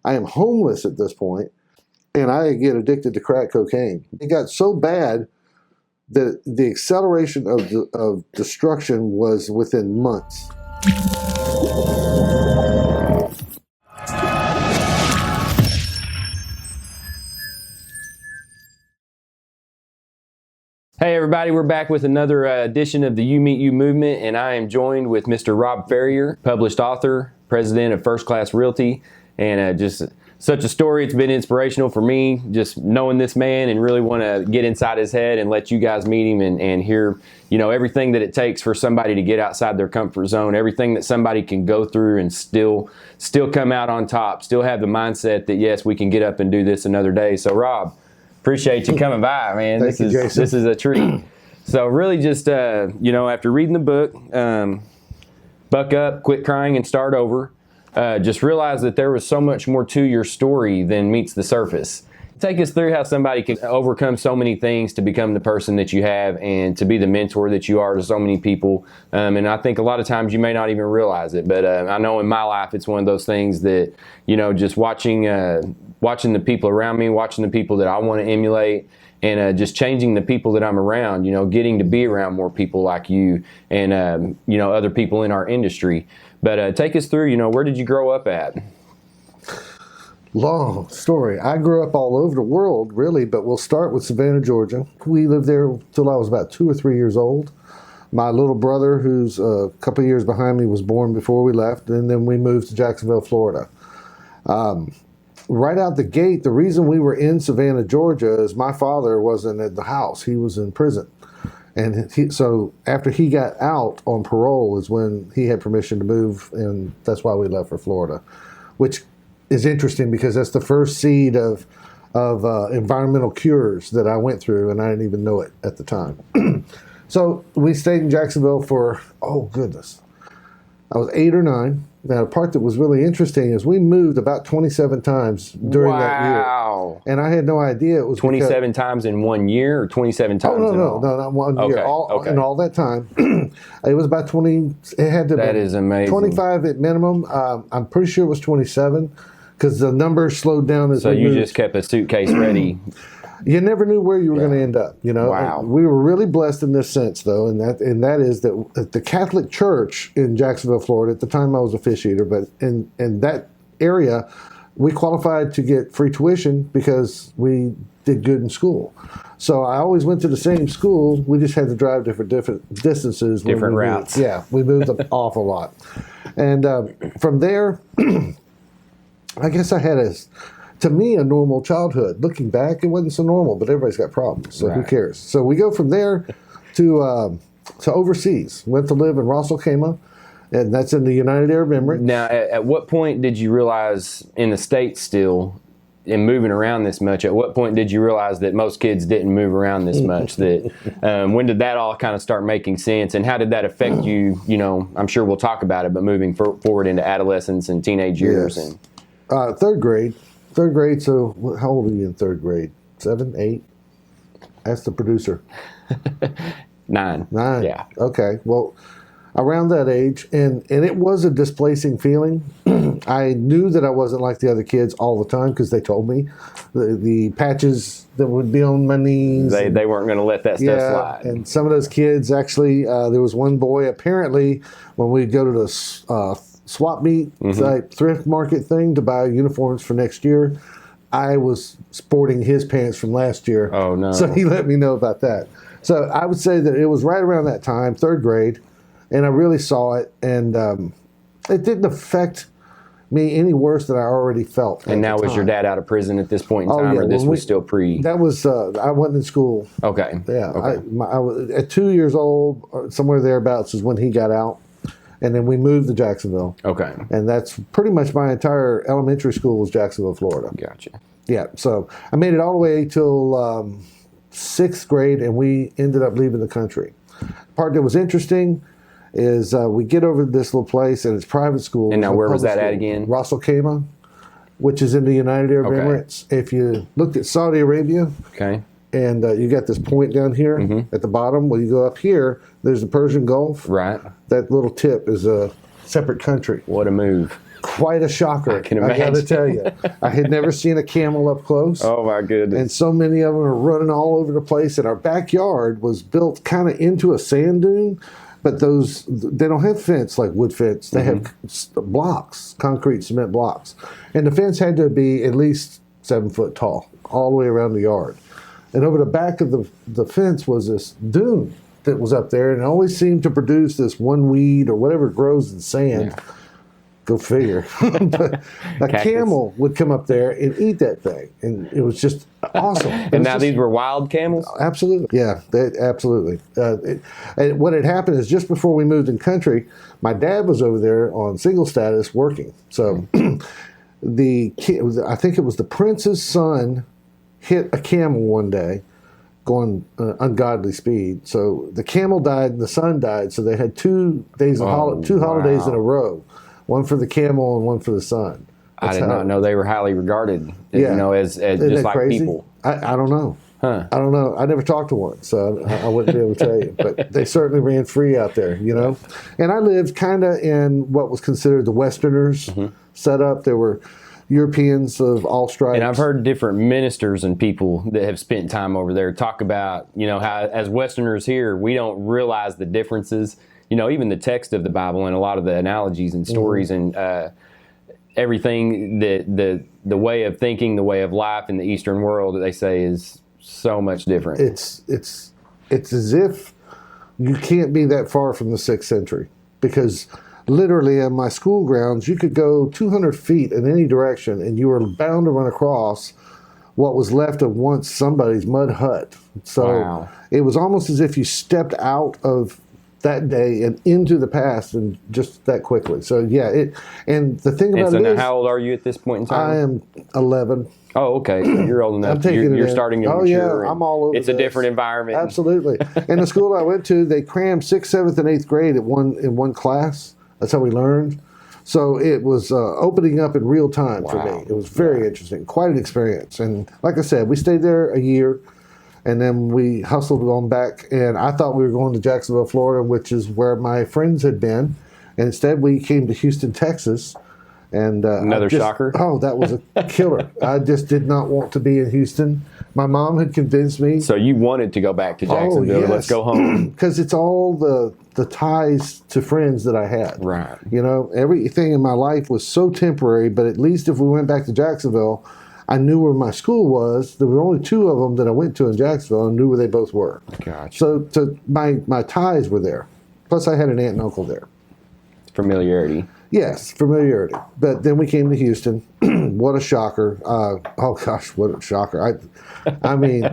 I am homeless at this point, and I get addicted to crack cocaine. It got so bad that the acceleration of destruction was within months. Hey everybody, we're back with another edition of the UmeetU movement, and I am joined with Mr. Rob Frier, published author, president of First Class Realty, and just such a story. It's been inspirational for me, just knowing this man, and really want to get inside his head and let you guys meet him and hear, you know, everything that it takes for somebody to get outside their comfort zone, everything that somebody can go through and still come out on top, still have the mindset that yes, we can get up and do this another day. So Rob, appreciate you coming by, man. Thank you, Jason. This is a treat. So really just, you know, after reading the book, buck up, quit crying, and start over. Just realize that there was so much more to your story than meets the surface. Take us through how somebody can overcome so many things to become the person that you have and to be the mentor that you are to so many people. And I think a lot of times you may not even realize it, but I know in my life it's one of those things that, you know, just watching the people around me, watching the people that I want to emulate, and just changing the people that I'm around, you know, getting to be around more people like you and, you know, other people in our industry. But take us through, you know, where did you grow up at? Long story. I grew up all over the world, really, but we'll start with Savannah, Georgia. We lived there till I was about 2 or 3 years old. My little brother, who's a couple of years behind me, was born before we left, and then we moved to Jacksonville, Florida. Right out the gate, the reason we were in Savannah, Georgia is my father wasn't at the house. He was in prison. And so after he got out on parole is when he had permission to move, and that's why we left for Florida, which is interesting because that's the first seed of environmental cures that I went through, and I didn't even know it at the time. So we stayed in Jacksonville for, oh goodness, I was 8 or 9. Now, the part that was really interesting is we moved about 27 times during that year. Wow. And I had no idea it was 27 times in 1 year or 27 times in all? No, not 1 year. Okay. In all that time. It was about 20. It had to be. That is amazing. 25 at minimum. I'm pretty sure it was 27 because the number slowed down as we moved. So you just kept a suitcase ready. You never knew where you were going to end up, you know. Wow. And we were really blessed in this sense, though, and that is that the Catholic Church in Jacksonville, Florida, at the time I was officiator, but in that area, we qualified to get free tuition because we did good in school. So I always went to the same school. We just had to drive different distances. Different routes. Yeah, we moved an awful lot. And from there, I guess I had to me, a normal childhood. Looking back, it wasn't so normal, but everybody's got problems, so who cares? So we go from there to overseas. Went to live in Ras Al Khaimah, and that's in the United Arab Emirates. Now, at what point did you realize in the States still, and moving around this much, at what point did you realize that most kids didn't move around this much? That when did that all kind of start making sense, and how did that affect you? You know, I'm sure we'll talk about it, but moving forward into adolescence and teenage years. Yes. And third grade. So how old were you in third grade? 7, 8? Ask the producer. 9. 9. Yeah. Okay. Well, around that age, and it was a displacing feeling. I knew that I wasn't like the other kids all the time because they told me the patches that would be on my knees. They weren't going to let that stuff slide. And some of those kids actually, there was one boy apparently when we'd go to the swap meet type thrift market thing to buy uniforms for next year, I was sporting his pants from last year. Oh no. So he let me know about that. So I would say that it was right around that time, third grade, and I really saw it, and it didn't affect me any worse than I already felt. And now was your dad out of prison at this point in time, or this was still pre? That was, I wasn't in school. Okay. Yeah. Okay. I was at 2 years old, or somewhere thereabouts is when he got out. And then we moved to Jacksonville. Okay. And that's pretty much my entire elementary school was Jacksonville, Florida. Gotcha. Yeah. So I made it all the way till 6th grade, and we ended up leaving the country. The part that was interesting is we get over to this little place, and it's private school. And now where was that at again? Ras Al Khaimah, which is in the United Arab Emirates. If you looked at Saudi Arabia, and you got this point down here at the bottom, well, you go up here, there's the Persian Gulf. Right. That little tip is separate country. What a move. Quite a shocker. I can I got to imagine. tell you. I had never seen a camel up close. Oh, my goodness. And so many of them are running all over the place. And our backyard was built kind of into a sand dune, but they don't have fence like wood fence. They have blocks, concrete cement blocks. And the fence had to be at least 7 foot tall, all the way around the yard. And over the back of the fence was this dune that was up there, and it always seemed to produce this one weed or whatever grows in sand. Yeah. Go figure. But a Cactus. Camel would come up there and eat that thing, and it was just awesome. And now these were wild camels? Absolutely, yeah, absolutely. And what had happened is just before we moved in country, my dad was over there on single status working. So I think it was the prince's son hit a camel one day, going ungodly speed. So the camel died and the son died. So they had 2 days of holidays in a row. One for the camel and one for the son. I did not know they were highly regarded, as Isn't just that like crazy? people. I don't know. Huh. I don't know. I never talked to one, so I wouldn't be able to tell you. But they certainly ran free out there, And I lived kind of in what was considered the Westerners setup. There were Europeans of all stripes. And I've heard different ministers and people that have spent time over there talk about, how as Westerners here, we don't realize the differences. Even the text of the Bible and a lot of the analogies and stories and everything, the way of thinking, the way of life in the Eastern world, they say is so much different. It's as if you can't be that far from the 6th century, because literally on my school grounds, you could go 200 feet in any direction and you were bound to run across what was left of once somebody's mud hut. So It was almost as if you stepped out of that day and into the past, and just that quickly. So and the thing about now how old are you at this point in time? I am 11. Oh, okay. So you're old enough. I'm taking You're it in. starting to mature. Yeah, I'm all over It's a this. different environment. Absolutely. And the school I went to, they crammed 6th, 7th, and 8th grade in one class. That's how we learned. So it was opening up in real time for me. It was very interesting, quite an experience. And like I said, we stayed there a year, and then we hustled on back. And I thought we were going to Jacksonville, Florida, which is where my friends had been. And instead, we came to Houston, Texas. And another shocker. Oh, that was a killer. I just did not want to be in Houston. My mom had convinced me. So you wanted to go back to Jacksonville. Yes. Let's go home. Because it's all the ties to friends that I had. Right. Everything in my life was so temporary, but at least if we went back to Jacksonville, I knew where my school was. There were only 2 of them that I went to in Jacksonville, and knew where they both were. Gotcha. So my ties were there. Plus, I had an aunt and uncle there. Familiarity. Yes, familiarity. But then we came to Houston. What a shocker. Oh, gosh, what a shocker. I mean,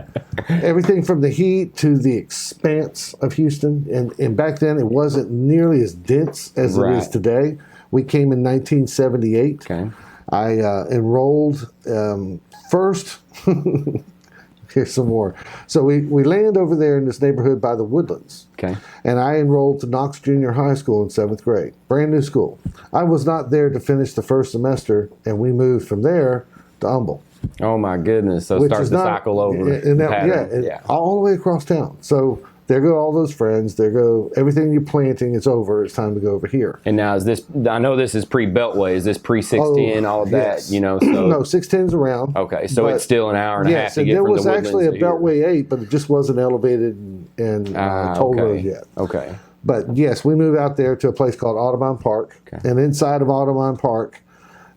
everything from the heat to the expanse of Houston. And back then, it wasn't nearly as dense as it is today. We came in 1978. Okay. I enrolled first. Here's some more. So we land over there in this neighborhood by the Woodlands. Okay. And I enrolled to Knox Junior High School in 7th grade. Brand new school. I was not there to finish the first semester, and we moved from there to Humble. Oh, my goodness. So it starts the cycle over. All the way across town. So there go all those friends. There go everything you're planting. It's over. It's time to go over here. And now I know this is pre-Beltway. Is this pre-610, all of that? Yes. So No, 610's around. Okay, so it's still an hour and a half Yes, to and get there from was the actually a Woodlands to here. Beltway 8, but it just wasn't elevated and toll road yet. Okay. But yes, we moved out there to a place called Audubon Park. Okay. And inside of Audubon Park,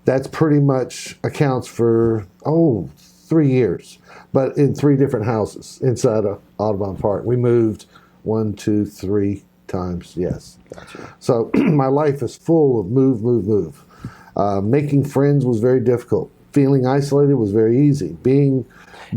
that's pretty much accounts for, 3 years. But in 3 different houses inside of Audubon Park. We moved 1, 2, 3 times, yes. Gotcha. So my life is full of move. Making friends was very difficult. Feeling isolated was very easy. And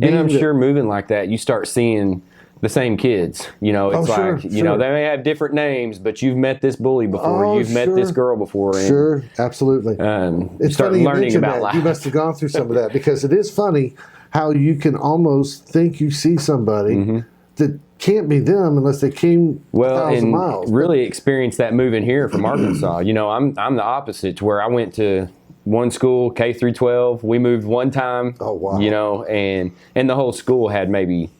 I'm sure moving like that, you start seeing the same kids. It's sure. They may have different names, but you've met this bully before. You've met this girl before. And, sure, absolutely. You start funny learning you about that. life. You must have gone through some of that, because it is funny how you can almost think you see somebody that can't be them unless they came 1,000 miles. Really experienced that moving here from Arkansas. I'm the opposite, to where I went to one school, K through 12. We moved one time. Oh, wow. And the whole school had maybe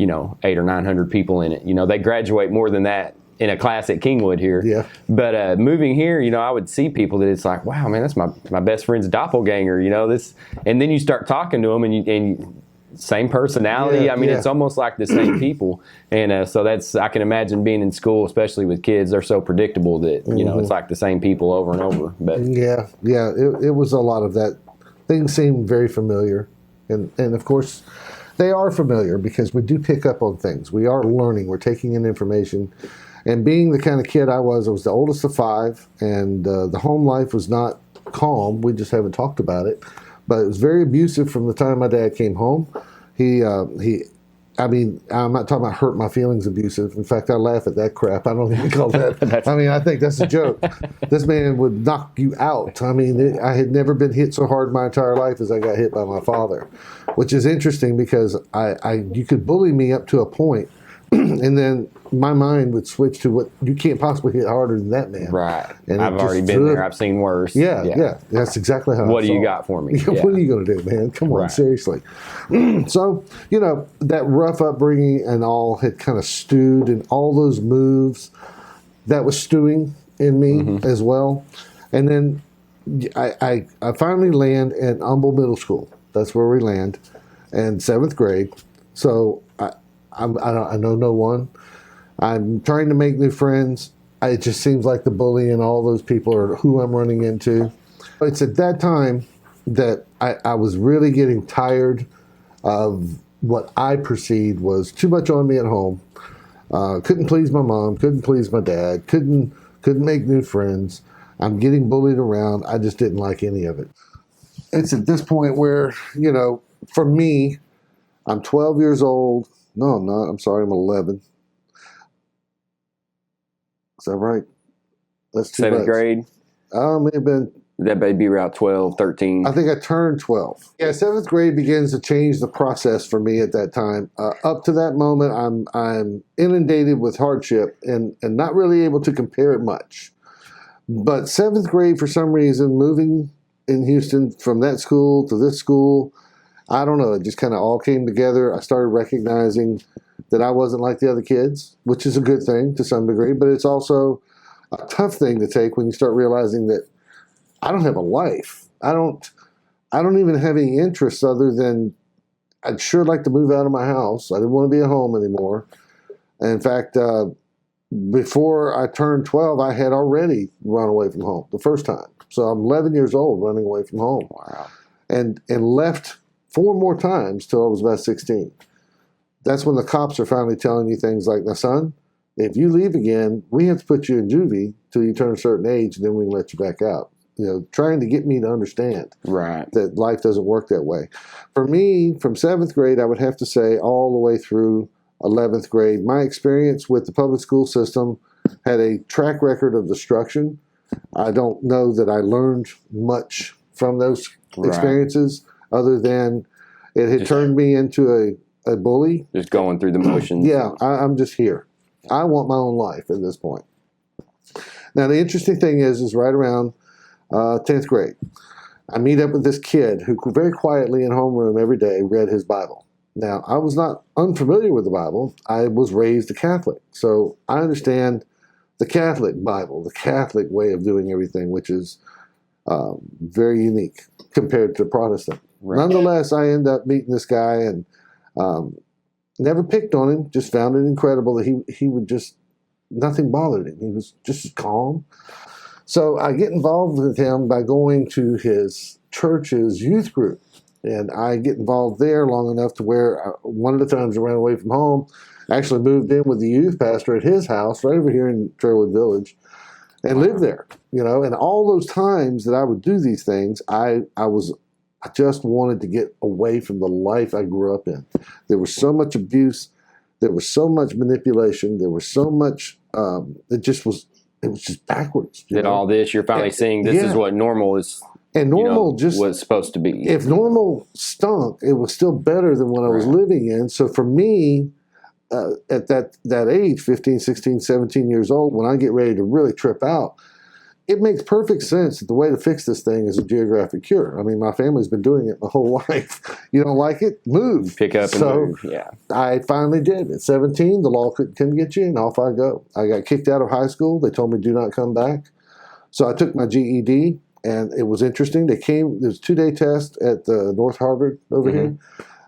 800 or 900 people in it. They graduate more than that in a classic Kingwood here. Yeah. But moving here, you know, I would see people that it's like, wow, man, that's my best friend's doppelganger, you know, this. And then you start talking to them and same personality. Yeah, I mean, yeah. it's almost like the same people. And so I can imagine being in school, especially with kids, they're so predictable that, you know, it's like the same people over and over. But Yeah, it was a lot of that. Things seem very familiar. And of course, they are familiar because we do pick up on things. We are learning. We're taking in information. And being the kind of kid I was the oldest of 5, and the home life was not calm. We just haven't talked about it. But it was very abusive from the time my dad came home. I mean, I'm not talking about hurt my feelings abusive. In fact, I laugh at that crap. I don't even call that. I mean, I think that's a joke. This man would knock you out. I mean, I had never been hit so hard my entire life as I got hit by my father, which is interesting because you could bully me up to a point, and then my mind would switch to what you can't possibly hit harder than that man. right. And I've already been there. I've seen worse. Yeah. That's exactly how. What I do you felt. got for me? What are you going to do, man? Come on, Right. seriously. So, you know, that rough upbringing and all had kind of stewed, and all those moves, that was stewing in me as well. And then I finally land at Humble Middle School. That's where we land, and 7th grade. So I know no one. I'm trying to make new friends. It just seems like the bully and all those people are who I'm running into. It's at that time that I was really getting tired of what I perceived was too much on me at home. Couldn't please my mom, couldn't please my dad, couldn't make new friends. I'm getting bullied around. I just didn't like any of it. It's at this point where, you know, for me, I'm 12 years old. No, I'm not. I'm sorry, I'm 11. Is that right? That's too 7th much. grade? May have been. That may be around 12, 13. I think I turned 12. Yeah, 7th grade begins to change the process for me at that time. Up to that moment, I'm inundated with hardship and not really able to compare it much. But 7th grade, for some reason, moving in Houston from that school to this school, I don't know, it just kind of all came together. I started recognizing that I wasn't like the other kids, which is a good thing to some degree, but it's also a tough thing to take when you start realizing that I don't have a life. I don't even have any interests other than I'd sure like to move out of my house. I didn't want to be at home anymore. And in fact, before I turned 12, I had already run away from home the first time. So I'm 11 years old running away from home. Wow. And left 4 more times till I was about 16. That's when the cops are finally telling you things like, now, son, if you leave again, we have to put you in juvie till you turn a certain age, and then we can let you back out. You know, trying to get me to understand that life doesn't work that way. For me, from 7th grade, I would have to say all the way through 11th grade, my experience with the public school system had a track record of destruction. I don't know that I learned much from those experiences other than it had turned me into a bully. Just going through the motions. Yeah, I'm just here. I want my own life at this point. Now, the interesting thing is right around 10th grade, I meet up with this kid who very quietly in homeroom every day read his Bible. Now, I was not unfamiliar with the Bible. I was raised a Catholic. So I understand the Catholic Bible, the Catholic way of doing everything, which is very unique compared to Protestant. Right. Nonetheless, I end up meeting this guy and never picked on him, just found it incredible that he would just, nothing bothered him. He was just calm. So I get involved with him by going to his church's youth group. And I get involved there long enough to where one of the times I ran away from home, actually moved in with the youth pastor at his house right over here in Trailwood Village and lived there, you know. And all those times that I would do these things, I just wanted to get away from the life I grew up in. There was so much abuse. There was so much manipulation. There was so much, it was just backwards. Did all this, you're finally seeing this is what normal is. And normal was supposed to be. If normal stunk, it was still better than what I was living in. So for me, at that age, 15, 16, 17 years old, when I get ready to really trip out, it makes perfect sense that the way to fix this thing is a geographic cure. I mean, my family's been doing it my whole life. You don't like it? Move. Pick up and move. Yeah. I finally did. At 17, the law couldn't get you, and off I go. I got kicked out of high school. They told me do not come back. So I took my GED, and it was interesting. There was a 2-day test at the North Harvard over here.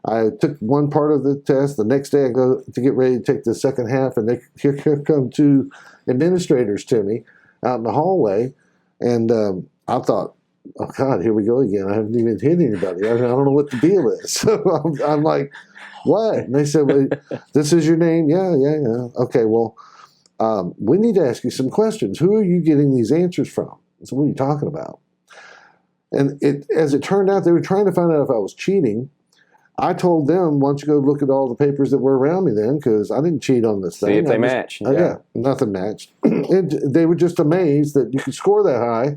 I took one part of the test. The next day I go to get ready to take the second half, and here come 2 administrators to me out in the hallway, and I thought, oh God, here we go again. I haven't even hit anybody. I don't know what the deal is. So I'm like, what? And they said, well, this is your name? Yeah. Okay, well, we need to ask you some questions. Who are you getting these answers from? I said, what are you talking about? And as it turned out, they were trying to find out if I was cheating. I told them, why don't you go look at all the papers that were around me then, because I didn't cheat on this thing. See if they match. Yeah, nothing matched. They were just amazed that you could score that high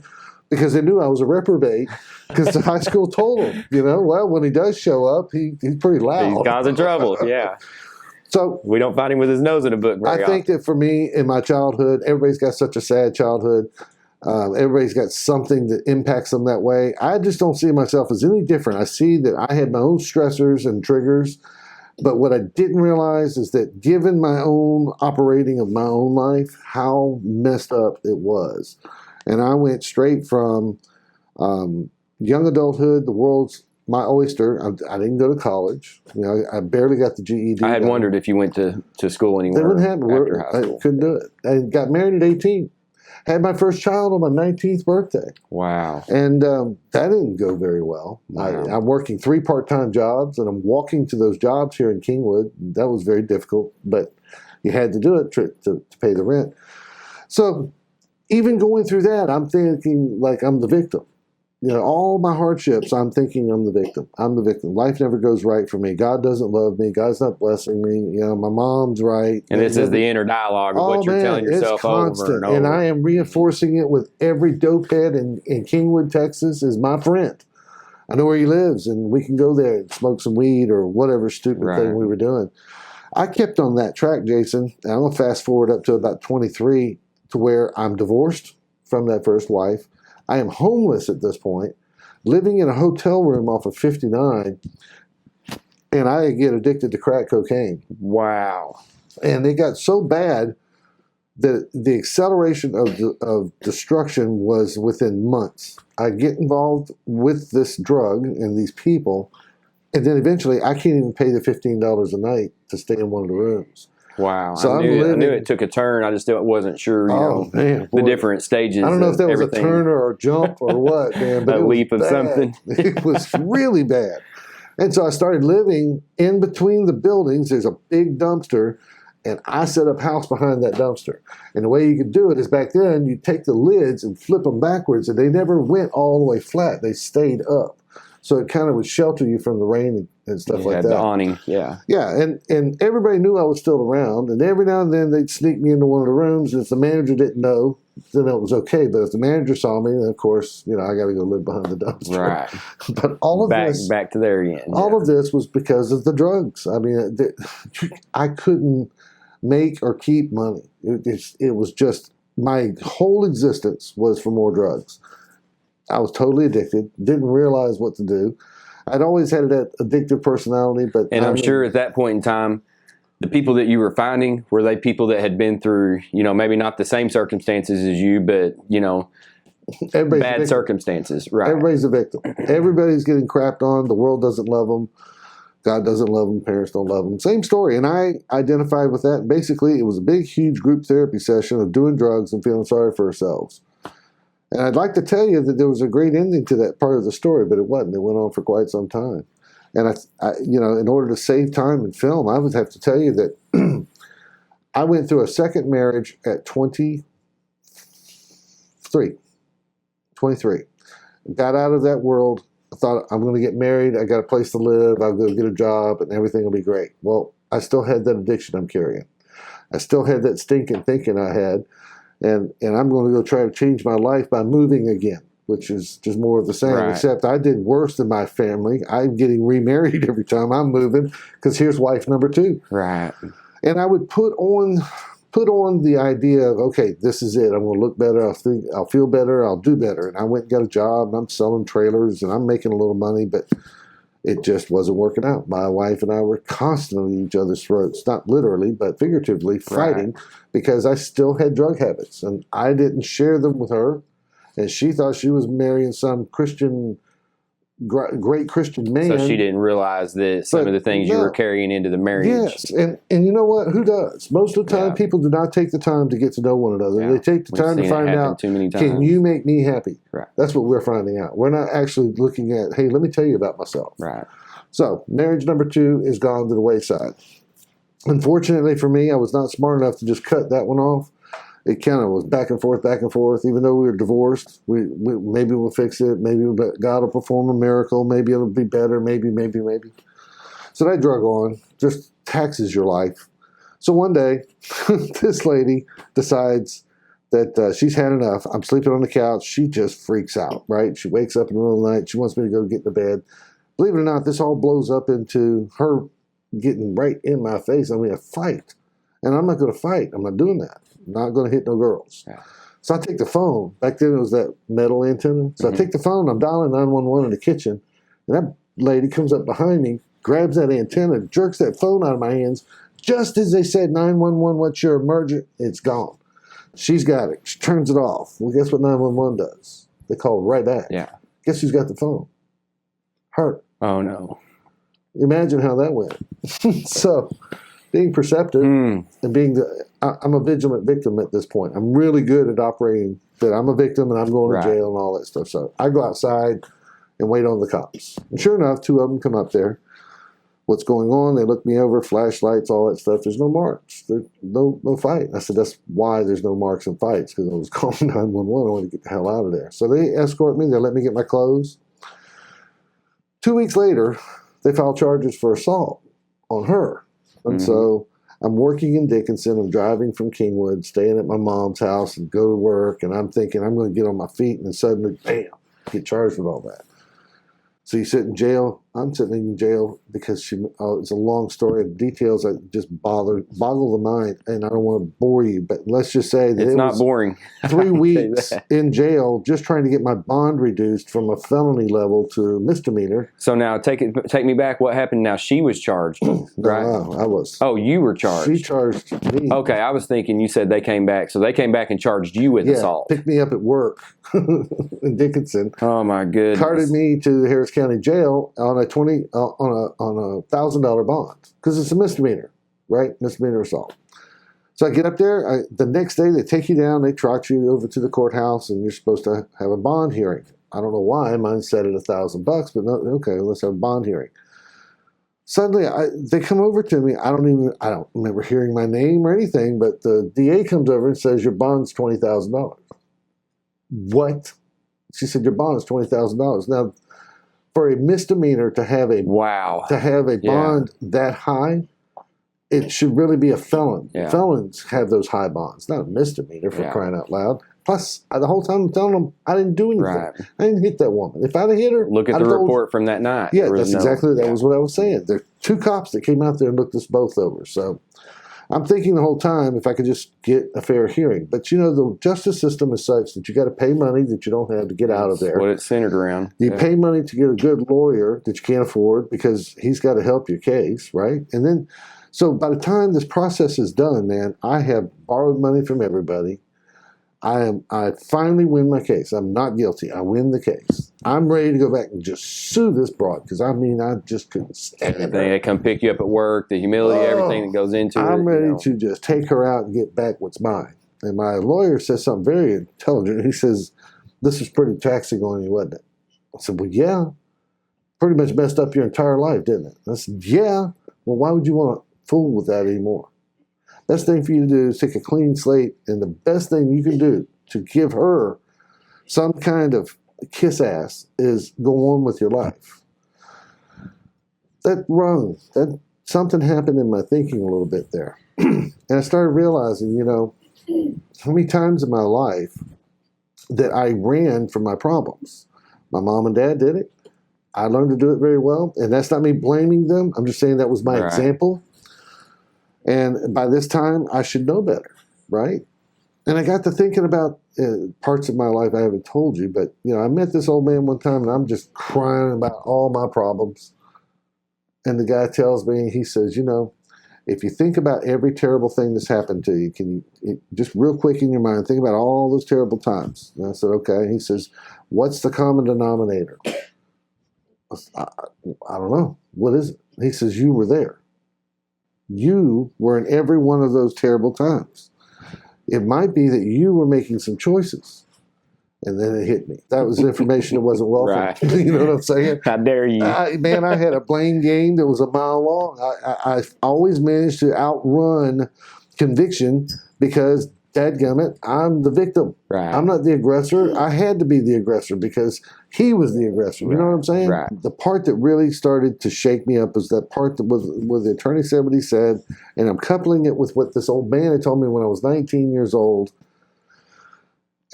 because they knew I was a reprobate because the high school told them, well, when he does show up, he's pretty loud. He's causing trouble, yeah. So we don't find him with his nose in a book very I think that for me, in my childhood, everybody's got such a sad childhood. Everybody's got something that impacts them that way. I just don't see myself as any different. I see that I had my own stressors and triggers, but what I didn't realize is that given my own operating of my own life, how messed up it was. And I went straight from young adulthood, the world's my oyster. I didn't go to college. I barely got the GED. I had wondered if you went to school anymore. That wouldn't happen. After high school. I couldn't do it. I got married at 18. Had my first child on my 19th birthday. Wow. And that didn't go very well. Wow. I'm working 3 part-time jobs, and I'm walking to those jobs here in Kingwood. That was very difficult, but you had to do it to pay the rent. So even going through that, I'm thinking like I'm the victim. All my hardships, I'm thinking I'm the victim. I'm the victim. Life never goes right for me. God doesn't love me. God's not blessing me. My mom's right. And this is the inner dialogue of what you're telling yourself over and over. And I am reinforcing it with every dopehead in Kingwood, Texas is my friend. I know where he lives, and we can go there and smoke some weed or whatever stupid thing we were doing. I kept on that track, Jason, and I'm going to fast forward up to about 23 to where I'm divorced from that first wife. I am homeless at this point, living in a hotel room off of 59, and I get addicted to crack cocaine. Wow. And it got so bad that the acceleration of destruction was within months. I get involved with this drug and these people, and then eventually I can't even pay the $15 a night to stay in one of the rooms. Wow. So I knew it took a turn. I just wasn't sure, the different stages. I don't know if that was a turn or a jump or what, man. But a leap of something. It was really bad. And so I started living in between the buildings. There's a big dumpster, and I set up house behind that dumpster. And the way you could do it is back then, you take the lids and flip them backwards, and they never went all the way flat. They stayed up. So it kind of would shelter you from the rain and stuff like that. The awning, yeah. Yeah, and everybody knew I was still around, and every now and then they'd sneak me into one of the rooms, and if the manager didn't know, then it was okay. But if the manager saw me, then of course, I got to go live behind the dumpster. Right. But all of this... Back to there again. All of this was because of the drugs. I mean, I couldn't make or keep money. It was just... My whole existence was for more drugs. I was totally addicted, didn't realize what to do. I'd always had that addictive personality. And I'm sure at that point in time, the people that you were finding, were they people that had been through, maybe not the same circumstances as you, but, bad circumstances. Right. Everybody's a victim. Everybody's getting crapped on. The world doesn't love them. God doesn't love them. Parents don't love them. Same story. And I identified with that. Basically, it was a big, huge group therapy session of doing drugs and feeling sorry for ourselves. And I'd like to tell you that there was a great ending to that part of the story, but it wasn't. It went on for quite some time. And, in order to save time and film, I would have to tell you that I went through a second marriage at 23. Got out of that world. I thought, I'm going to get married. I got a place to live. I'll go get a job, and everything will be great. Well, I still had that addiction I'm carrying. I still had that stinking thinking I had. And I'm going to go try to change my life by moving again, which is just more of the same, except I did worse than my family. I'm getting remarried every time I'm moving because here's wife number 2. Right. And I would put on put on the idea of, okay, this is it. I'm going to look better. I'll feel better. I'll do better. And I went and got a job, and I'm selling trailers, and I'm making a little money, but it just wasn't working out. My wife and I were constantly at each other's throats, not literally, but figuratively fighting because I still had drug habits, and I didn't share them with her. And she thought she was marrying some Christian, great Christian man. So she didn't realize that some of the things you were carrying into the marriage. Yes, and you know what? Who does? Most of the time, people do not take the time to get to know one another. They take the time to find out, can you make me happy? Right. That's what we're finding out. We're not actually looking at, hey, let me tell you about myself. Right. So marriage number 2 is gone to the wayside. Unfortunately for me, I was not smart enough to just cut that one off. It kind of was back and forth, even though we were divorced. We maybe we'll fix it. Maybe God will perform a miracle. Maybe it'll be better. Maybe. So that drug on, just taxes your life. So one day, this lady decides that she's had enough. I'm sleeping on the couch. She just freaks out, right? She wakes up in the middle of the night. She wants me to go get to bed. Believe it or not, this all blows up into her getting right in my face. I mean, a fight. And I'm not going to fight. I'm not doing that. I'm not going to hit no girls. Yeah. So I take the phone. Back then it was that metal antenna. So I take the phone. I'm dialing 911 in the kitchen. And that lady comes up behind me, grabs that antenna, jerks that phone out of my hands. Just as they said, 911, what's your emergency? It's gone. She's got it. She turns it off. Well, guess what 911 does? They call right back. Yeah. Guess who's got the phone? Her. Oh, no. Imagine how that went. So being perceptive and being I'm a vigilant victim at this point. I'm really good at operating that I'm a victim and I'm going to jail and all that stuff. So I go outside and wait on the cops. And sure enough, 2 of them come up there. What's going on? They look me over, flashlights, all that stuff. There's no marks. There's no fight. I said, that's why there's no marks in fights, because I was calling 911. I wanted to get the hell out of there. So they escort me. They let me get my clothes. 2 weeks later, they filed charges for assault on her. And so I'm working in Dickinson. I'm driving from Kingwood, staying at my mom's house and go to work. And I'm thinking I'm going to get on my feet. And then suddenly, bam, get charged with all that. So you sit in jail. I'm sitting in jail because it's a long story of details that just boggle the mind, and I don't want to bore you, but let's just say that it's not boring. 3 weeks in jail just trying to get my bond reduced from a felony level to misdemeanor. So now take me back. What happened? Now she was charged, right? No, I was. Oh, you were charged. She charged me. Okay, I was thinking you said they came back, so they came back and charged you with assault. Picked me up at work in Dickinson. Oh my goodness! Carted me to the Harris County Jail on a $1,000 bond because it's a misdemeanor, right? Misdemeanor assault. So I get up there. The next day they take you down. They trot you over to the courthouse, and you're supposed to have a bond hearing. I don't know why mine set at $1,000, but no, okay, let's have a bond hearing. Suddenly they come over to me. I don't remember hearing my name or anything, but the DA comes over and says your bond's $20,000. What? She said your bond is $20,000. Now, for a misdemeanor to have a bond that high, it should really be a felon. Yeah. Felons have those high bonds, not a misdemeanor, for crying out loud. Plus, the whole time I'm telling them I didn't do anything. Right. I didn't hit that woman. If I'd have hit her, look at the report from that night. Yeah, that was what I was saying. There are 2 cops that came out there and looked us both over. So I'm thinking the whole time if I could just get a fair hearing. But the justice system is such that you got to pay money that you don't have to get out of there. That's what it's centered around. You pay money to get a good lawyer that you can't afford because he's got to help your case, right? And then, so by the time this process is done, man, I have borrowed money from everybody. I finally win my case. I'm not guilty. I win the case. I'm ready to go back and just sue this broad because I just couldn't stand it. They come pick you up at work, the humility, everything that goes into it. I'm ready to just take her out and get back what's mine. And my lawyer says something very intelligent. He says, this was pretty taxing on you, wasn't it? I said, well, yeah. Pretty much messed up your entire life, didn't it? I said, yeah. Well, why would you want to fool with that anymore? Best thing for you to do is take a clean slate, and the best thing you can do to give her some kind of kiss ass is go on with your life. That something happened in my thinking a little bit there. And I started realizing, how many times in my life that I ran from my problems. My mom and dad did it. I learned to do it very well. And that's not me blaming them. I'm just saying that was my example. And by this time, I should know better, right? And I got to thinking about parts of my life I haven't told you, but I met this old man one time, and I'm just crying about all my problems. And the guy tells me, he says, if you think about every terrible thing that's happened to you, can you just real quick in your mind think about all those terrible times? And I said, okay. He says, what's the common denominator? I don't know. What is it? He says, you were there. You were in every one of those terrible times. It might be that you were making some choices. And then it hit me. That was information that wasn't welcome. Right. You know what I'm saying? How dare you? Man, I had a blame game that was a mile long. I always managed to outrun conviction because, dadgummit, I'm the victim. Right. I'm not the aggressor. I had to be the aggressor because he was the aggressor. You know what I'm saying? Right. The part that really started to shake me up was that part that was where the attorney said what he said, and I'm coupling it with what this old man had told me when I was 19 years old.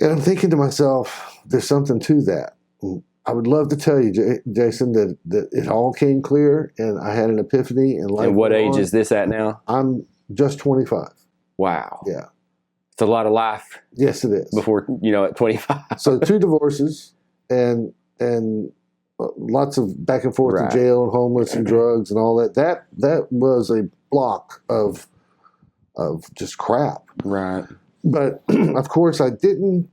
And I'm thinking to myself, there's something to that. I would love to tell you, Jason, that it all came clear, and I had an epiphany. And what age is this at now? I'm just 25. Wow. Yeah. It's a lot of life. Yes, it is. Before, at 25. So 2 divorces and lots of back and forth to jail and homeless and drugs and all that. That was a block of just crap. Right. But, of course, I didn't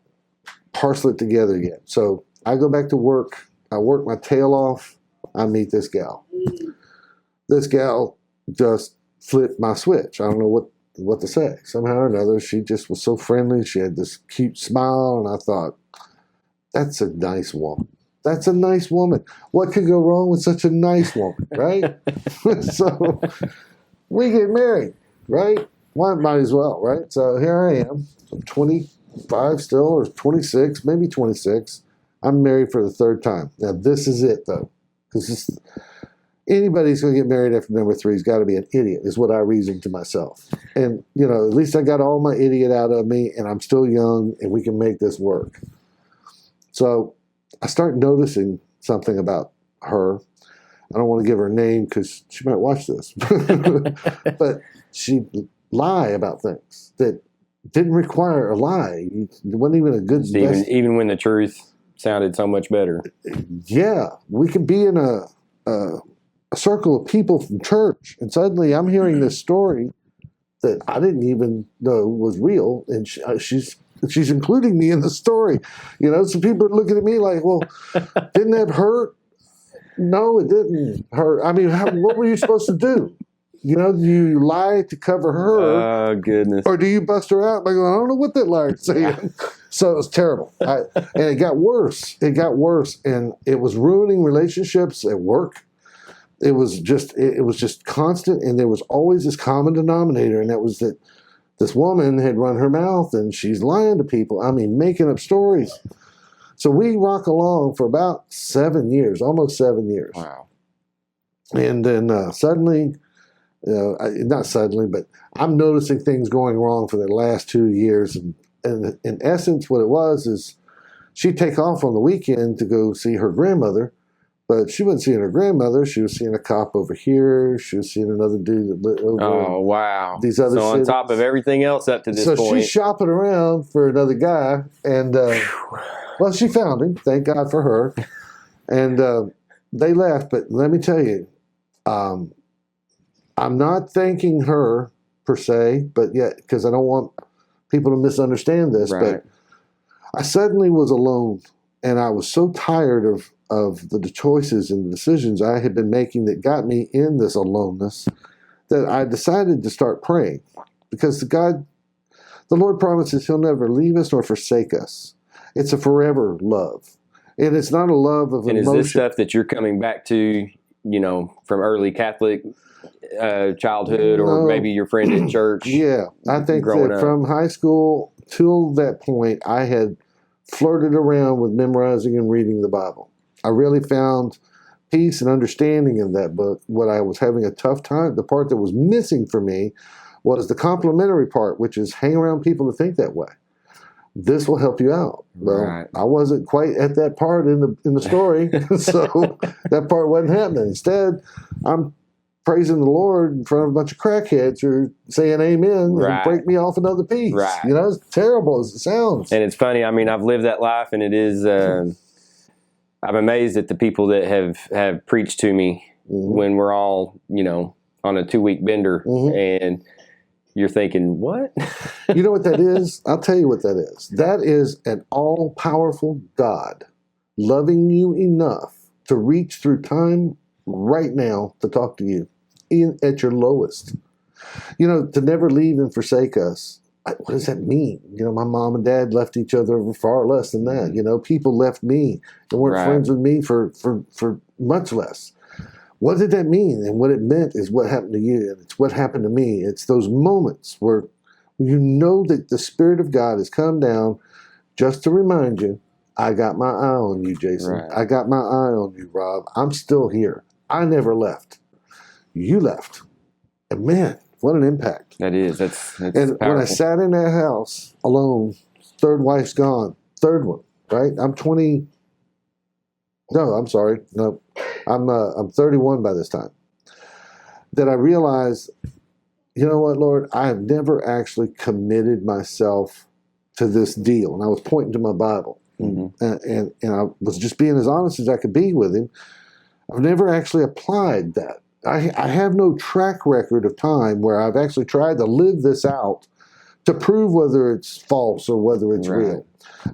parcel it together yet. So I go back to work. I work my tail off. I meet this gal. This gal just flipped my switch. I don't know what to say. Somehow or another, she just was so friendly. She had this cute smile, and I thought, that's a nice woman. That's a nice woman. What could go wrong with such a nice woman, right? So we get married, right? Well, might as well, right? So here I am. I'm 25 still, or 26, maybe 26. I'm married for the 3rd time. Now, this is it, though. Because anybody's going to get married after number 3 has got to be an idiot, is what I reasoned to myself. And, at least I got all my idiot out of me, and I'm still young, and we can make this work. So I start noticing something about her. I don't want to give her a name because she might watch this. But she lie about things that didn't require a lie. It wasn't even a good even when the truth sounded so much better. Yeah, we could be in a circle of people from church, and suddenly I'm hearing this story that I didn't even know was real, and she's including me in the story. So people are looking at me like, well, didn't that hurt? No, it didn't hurt. I mean, what were you supposed to do? Do you lie to cover her? Oh, goodness. Or do you bust her out by going, I don't know what that liar's saying. So it was terrible. And it got worse. It got worse. And it was ruining relationships at work. It was just constant. And there was always this common denominator. And that was that this woman had run her mouth and she's lying to people. I mean, making up stories. So we rock along for about 7 years, almost 7 years. Wow. And then suddenly... not suddenly, but I'm noticing things going wrong for the last 2 years. And in essence, what it was is she'd take off on the weekend to go see her grandmother, but she wasn't seeing her grandmother. She was seeing a cop over here. She was seeing another dude that lived over. Oh, wow. These other on cities. Top of everything else up to this point. So she's shopping around for another guy. And, well, she found him. Thank God for her. And they left. But let me tell you, I'm not thanking her per se, but yet, because I don't want people to misunderstand this, right. But I suddenly was alone, and I was so tired of the choices and the decisions I had been making that got me in this aloneness that I decided to start praying, because the Lord promises He'll never leave us nor forsake us. It's a forever love, and it's not a love of and emotion. Is this stuff that you're coming back to, from early Catholic childhood, or maybe your friend at church? Yeah, I think that from high school till that point, I had flirted around with memorizing and reading the Bible. I really found peace and understanding in that book. What I was having a tough time, the part that was missing for me was the complementary part, which is hang around people that think that way. This will help you out. Well, right. I wasn't quite at that part in the story, so that part wasn't happening. Instead, I'm praising the Lord in front of a bunch of crackheads who are saying amen and break me off another piece. Right. You know, it's terrible as it sounds. And it's funny. I mean, I've lived that life, and it is. I'm amazed at the people that have preached to me when we're all, you know, on a 2-week bender, and you're thinking, what? You know what that is? I'll tell you what that is. That is an all-powerful God loving you enough to reach through time right now to talk to you at your lowest. You know, to never leave and forsake us. What does that mean? You know, my mom and dad left each other for far less than that. You know, people left me and weren't friends with me for much less. What did that mean? And what it meant is what happened to you, and it's what happened to me. It's those moments where you know that the Spirit of God has come down just to remind you, I got my eye on you, Jason. Right. I got my eye on you, Rob. I'm still here. I never left. You left. And man, what an impact. That is. That's and powerful. when I sat in that house alone, third wife's gone, third one, right? I'm 20. No, I'm sorry. No, I'm 31 by this time. That I realized, you know what, Lord, I have never actually committed myself to this deal. And I was pointing to my Bible. And I was just being as honest as I could be with him. I've never actually applied that. I have no track record of time where I've actually tried to live this out to prove whether it's false or whether it's real.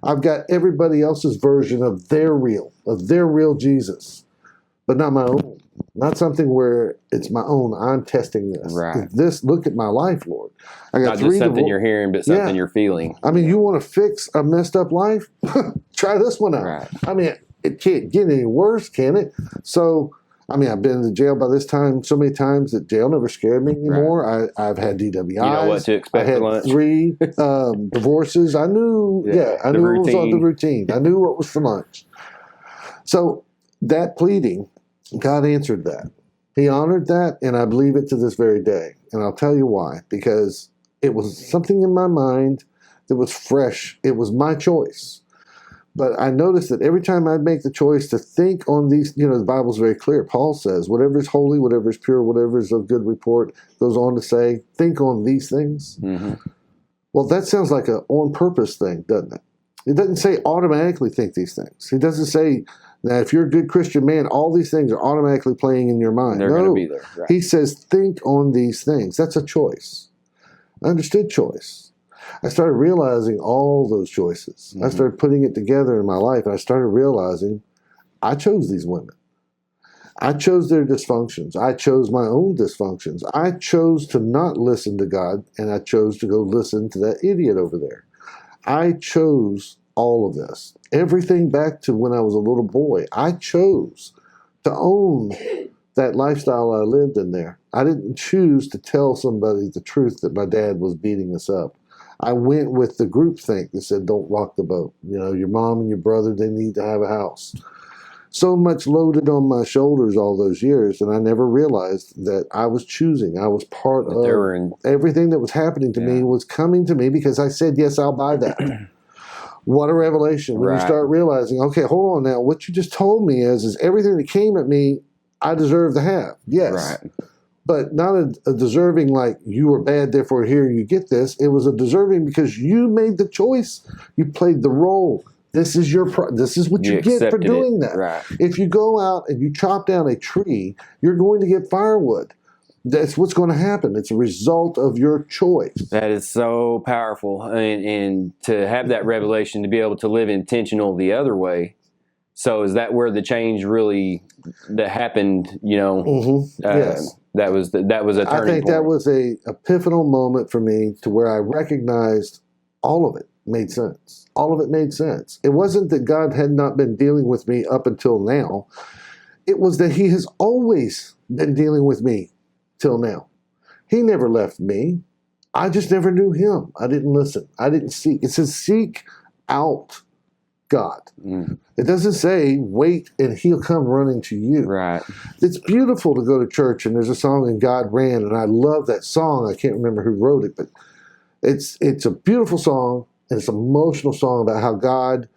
I've got everybody else's version of their real Jesus, but not my own. Not something where it's my own. I'm testing this. This, look at my life, Lord. I got not just something you're hearing, but something you're feeling. I mean, you want to fix a messed up life? Try this one out. I mean, it can't get any worse, can it? So, I mean, I've been to jail by this time so many times that jail never scared me anymore. I've had DWIs. You know what to expect I had for lunch. 3 divorces. I knew, I knew what was on the routine. I knew what was for lunch. So that pleading, God answered that. He honored that, and I believe it to this very day. And I'll tell you why. Because it was something in my mind that was fresh. It was my choice. But I noticed that every time I'd make the choice to think on these, you know, the Bible's very clear. Paul says, whatever is holy, whatever is pure, whatever is of good report, goes on to say, think on these things. Well, that sounds like an on-purpose thing, doesn't it? It doesn't say automatically think these things. He doesn't say that if you're a good Christian man, all these things are automatically playing in your mind. They're going to be there. He says, think on these things. That's a choice. I understood choice. I started realizing all those choices. I started putting it together in my life, and I started realizing I chose these women. I chose their dysfunctions. I chose my own dysfunctions. I chose to not listen to God, and I chose to go listen to that idiot over there. I chose all of this. Everything back to when I was a little boy. I chose to own that lifestyle I lived in there. I didn't choose to tell somebody the truth that my dad was beating us up. I went with the groupthink that said, don't rock the boat. You know, your mom and your brother, they need to have a house. So much loaded on my shoulders all those years, and I never realized that I was choosing. I was part of everything that was happening to me was coming to me because I said, yes, I'll buy that. What a revelation when you start realizing, okay, hold on now. What you just told me is everything that came at me, I deserve to have. Yes. But not a deserving like you were bad, therefore here you get this. It was a deserving because you made the choice. You played the role. This is this is what you get for doing that. If you go out and you chop down a tree, you're going to get firewood. That's what's going to happen. It's a result of your choice. That is so powerful. And to have that revelation, to be able to live intentional the other way. So is that where the change really that happened, you know? Yes. That was a turning point. I think that was a epiphanal moment for me to where I recognized all of it made sense. All of it made sense. It wasn't that God had not been dealing with me up until now. It was that he has always been dealing with me till now. He never left me. I just never knew him. I didn't listen. I didn't seek. It says seek out God. It doesn't say wait and he'll come running to you. It's beautiful to go to church and there's a song and God ran, and I love that song. I can't remember who wrote it, but it's a beautiful song, and it's an emotional song about how God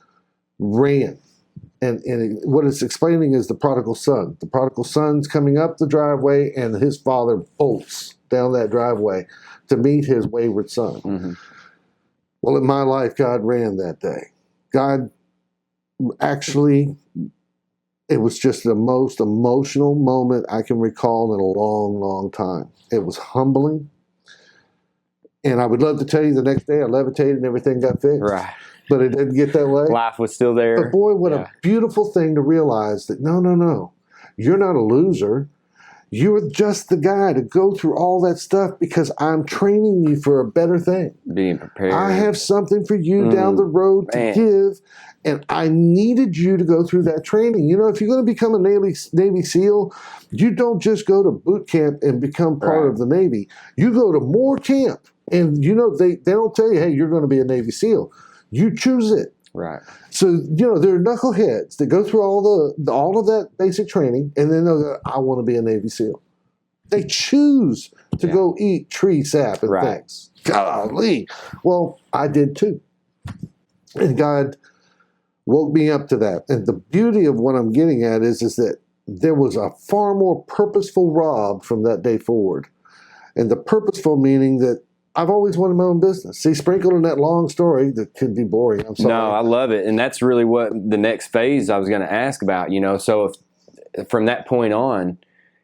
ran what it's explaining is the prodigal son. The prodigal son's coming up the driveway, and his father bolts down that driveway to meet his wayward son. Mm-hmm. Well, in my life, God ran that day. God actually, it was just the most emotional moment I can recall in a long, long time. It was humbling. And I would love to tell you the next day I levitated and everything got fixed. Right. But it didn't get that way. Life was still there. But boy, what a beautiful thing to realize that no. You're not a loser. You're just the guy to go through all that stuff because I'm training you for a better thing. Being prepared. I have something for you down the road to give, and I needed you to go through that training. You know, if you're going to become a Navy SEAL, you don't just go to boot camp and become part of the Navy. You go to more camp, and you know they don't tell you, hey, you're going to be a Navy SEAL. You choose it. Right. So, you know, there are knuckleheads that go through all of that basic training, and then they'll go, I want to be a Navy SEAL. They choose to go eat tree sap and things. Golly. Well, I did too. And God woke me up to that. And the beauty of what I'm getting at is that there was a far more purposeful Rob from that day forward. And the purposeful meaning that I've always wanted my own business. See, sprinkled in that long story that could be boring. I'm sorry. No, I love it. And that's really what the next phase I was going to ask about, you know. So if, from that point on,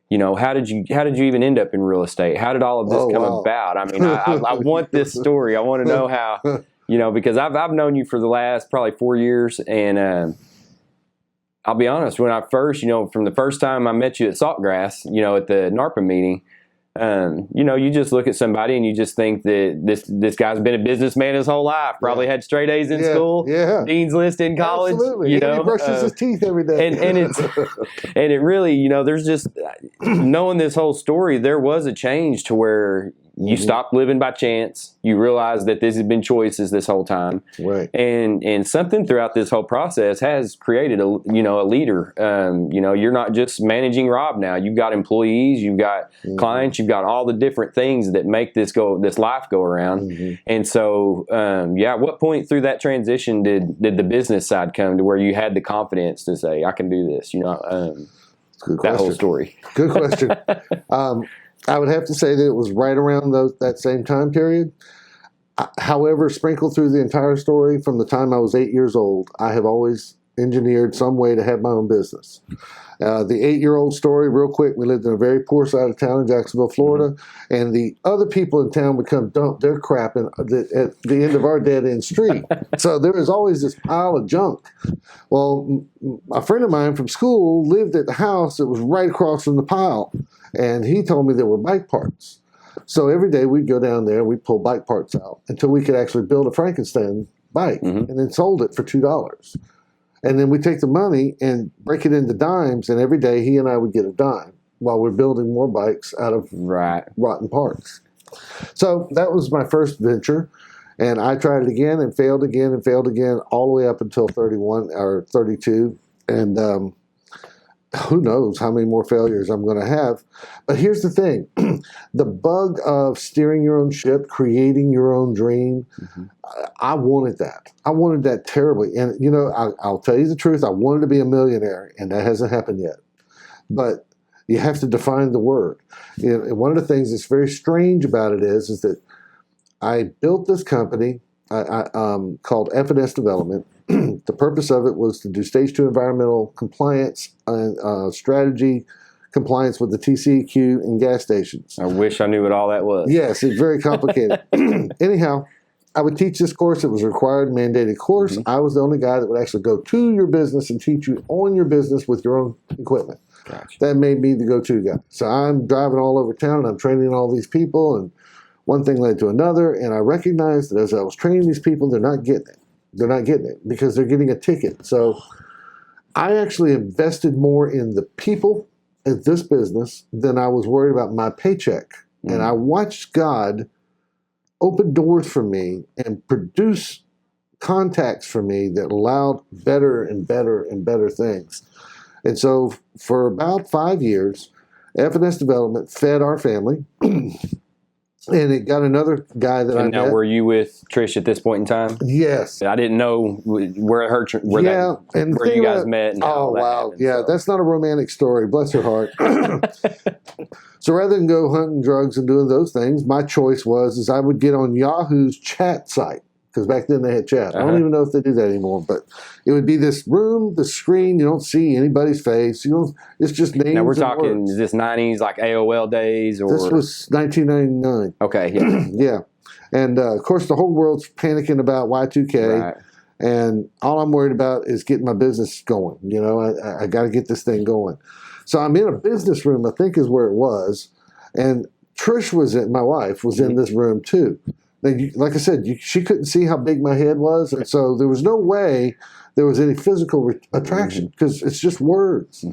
you know, how did you even end up in real estate? How did all of this come about? I mean, I want this story. I want to know how, you know, because I've known you for the last probably 4 years. And I'll be honest, when I first, you know, from the first time I met you at Saltgrass, you know, at the NARPA meeting, you know, you just look at somebody and you just think that this guy's been a businessman his whole life, probably had straight A's in school, Dean's List in college. Absolutely. You know, he brushes his teeth every day. And it really, you know, there's just, knowing this whole story, there was a change to where you stopped living by chance. You realized that this has been choices this whole time. Right. And something throughout this whole process has created a leader. You know, you're not just managing Rob now. You've got employees, you've got clients, you've got all the different things that make this life go around. And so, at what point through that transition did the business side come to where you had the confidence to say, I can do this? You know, that whole story. Good question. I would have to say that it was right around that same time period. However, sprinkled through the entire story from the time I was 8 years old, I have always engineered some way to have my own business. The 8-year-old story, real quick, we lived in a very poor side of town in Jacksonville, Florida, and the other people in town would come dump their crap at the end of our dead-end street. So there was always this pile of junk. Well, a friend of mine from school lived at the house that was right across from the pile, and he told me there were bike parts. So every day we'd go down there and we'd pull bike parts out until we could actually build a Frankenstein bike and then sold it for $2. And then we take the money and break it into dimes, and every day he and I would get a dime while we're building more bikes out of rotten parts. So that was my first venture, and I tried it again and failed again and failed again all the way up until 31 or 32. And who knows how many more failures I'm going to have. But here's the thing. The bug of steering your own ship, creating your own dream, I wanted that. I wanted that terribly. And, you know, I'll tell you the truth. I wanted to be a millionaire, and that hasn't happened yet. But you have to define the word. You know, and one of the things that's very strange about it is that I built this company called F&S Development. The purpose of it was to do stage 2 environmental compliance and strategy compliance with the TCEQ and gas stations. I wish I knew what all that was. Yes, it's very complicated. Anyhow, I would teach this course. It was a required mandated course. I was the only guy that would actually go to your business and teach you on your business with your own equipment. Gotcha. That made me the go-to guy. So I'm driving all over town and I'm training all these people, and one thing led to another, and I recognized that as I was training these people, they're not getting it. They're not getting it because they're getting a ticket. So I actually invested more in the people at this business than I was worried about my paycheck. And I watched God open doors for me and produce contacts for me that allowed better and better and better things. And so for about 5 years, F&S Development fed our family. And it got another guy that I And now, met. were you with Trish at this point in time? Yes. I didn't know where And where you guys met. And how oh, all that wow. happened, Yeah, so. that's not a romantic story. Bless her heart. So rather than go hunting drugs and doing those things, my choice is I would get on Yahoo's chat site. Because back then they had chat. I don't even know if they do that anymore. But it would be this room, the screen. You don't see anybody's face. It's just names. Now we're and talking, words. is this 90s, like AOL days? Or This was 1999. Okay, yeah. Yeah. And, of course, the whole world's panicking about Y2K. Right. And all I'm worried about is getting my business going. I got to get this thing going. So I'm in a business room, I think is where it was. And Trish my wife was in this room too. Now, like I said, she couldn't see how big my head was. And so there was no way there was any physical attraction because it's just words.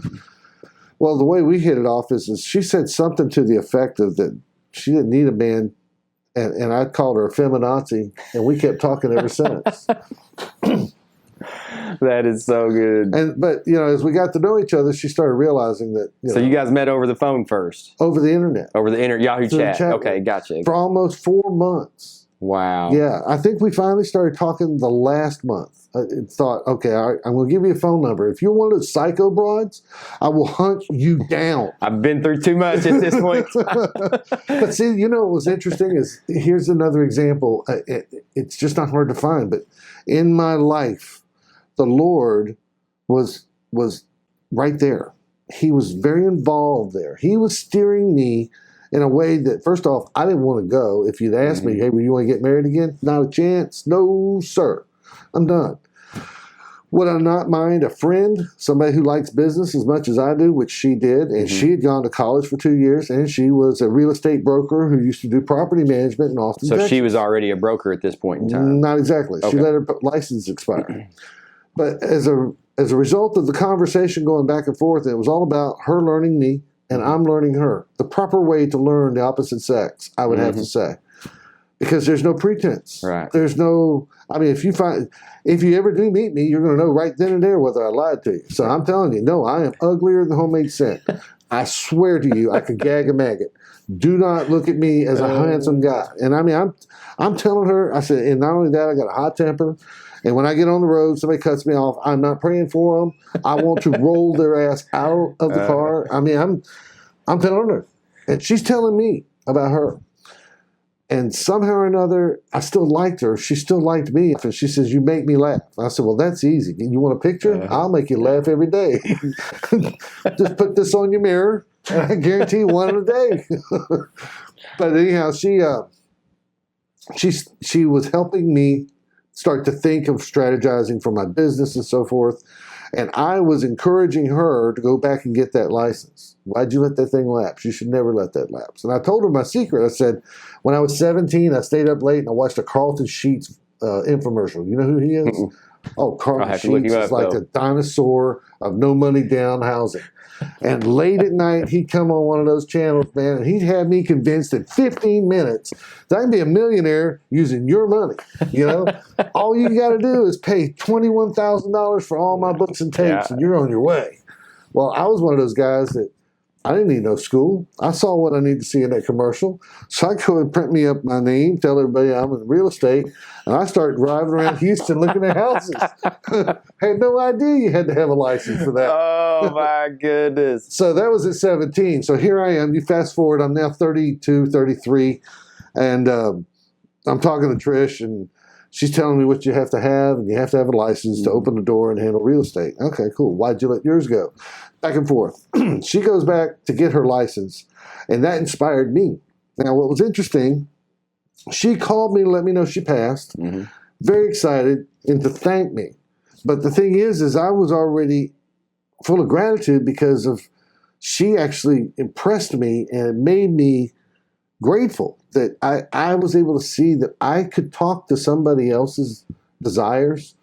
Well, the way we hit it off is she said something to the effect of that she didn't need a man. And I called her a feminazi, and we kept talking ever since. That is so good. But as we got to know each other, she started realizing that. So you guys met over the phone first? Over the internet. Over the Yahoo Through chat. the chat Okay, gotcha. For almost 4 months. Wow. Yeah, I think we finally started talking the last month. I thought, okay, all right, I'm going to give you a phone number. If you're one of those psycho broads, I will hunt you down. I've been through too much at this point. But see, what was interesting is, here's another example. It's just not hard to find, but in my life, the Lord was right there. He was very involved there. He was steering me in a way that, first off, I didn't want to go. If you'd asked me, hey, you want to get married again? Not a chance. No, sir. I'm done. Would I not mind a friend, somebody who likes business as much as I do, which she did, and she had gone to college for 2 years, and she was a real estate broker who used to do property management in Austin, Texas. So she was already a broker at this point in time? Not exactly. Okay. She let her license expire. But as a result of the conversation going back and forth, it was all about her learning me, and I'm learning her. The proper way to learn the opposite sex, I would have to say. Because there's no pretense. Right. There's no, if you ever do meet me, you're going to know right then and there whether I lied to you. So I'm telling you, no, I am uglier than homemade scent. I swear to you, I could gag a maggot. Do not look at me as a handsome guy. And I'm telling her, I said, and not only that, I got a hot temper. And when I get on the road, somebody cuts me off, I'm not praying for them. I want to roll their ass out of the car. I'm telling her. And she's telling me about her. And somehow or another, I still liked her. She still liked me. And she says, you make me laugh. I said, well, that's easy. You want a picture? I'll make you laugh every day. Just put this on your mirror, and I guarantee you one a day. But anyhow, she was helping me start to think of strategizing for my business and so forth. And I was encouraging her to go back and get that license. Why'd you let that thing lapse? You should never let that lapse. And I told her my secret. I said, when I was 17, I stayed up late and I watched a Carlton Sheets infomercial. You know who he is? Oh, Carlton Sheets is like a dinosaur of no money down housing. And late at night, he'd come on one of those channels, man, and he'd have me convinced in 15 minutes that I can be a millionaire using your money. All you got to do is pay $21,000 for all my books and tapes, and you're on your way. Well, I was one of those guys that I didn't need no school. I saw what I needed to see in that commercial. So I go and print me up my name, tell everybody I'm in real estate, and I started driving around Houston looking at houses. Had no idea you had to have a license for that. Oh, my goodness. So that was at 17. So here I am. You fast forward, I'm now 32, 33, and I'm talking to Trish, and she's telling me what you have to have, and you have to have a license to open the door and handle real estate. Okay, cool. Why'd you let yours go? Back and forth. She goes back to get her license, and that inspired me. Now, what was interesting, she called me to let me know she passed, very excited, and to thank me. But the thing is I was already full of gratitude because of she actually impressed me and made me grateful that I was able to see that I could talk to somebody else's desires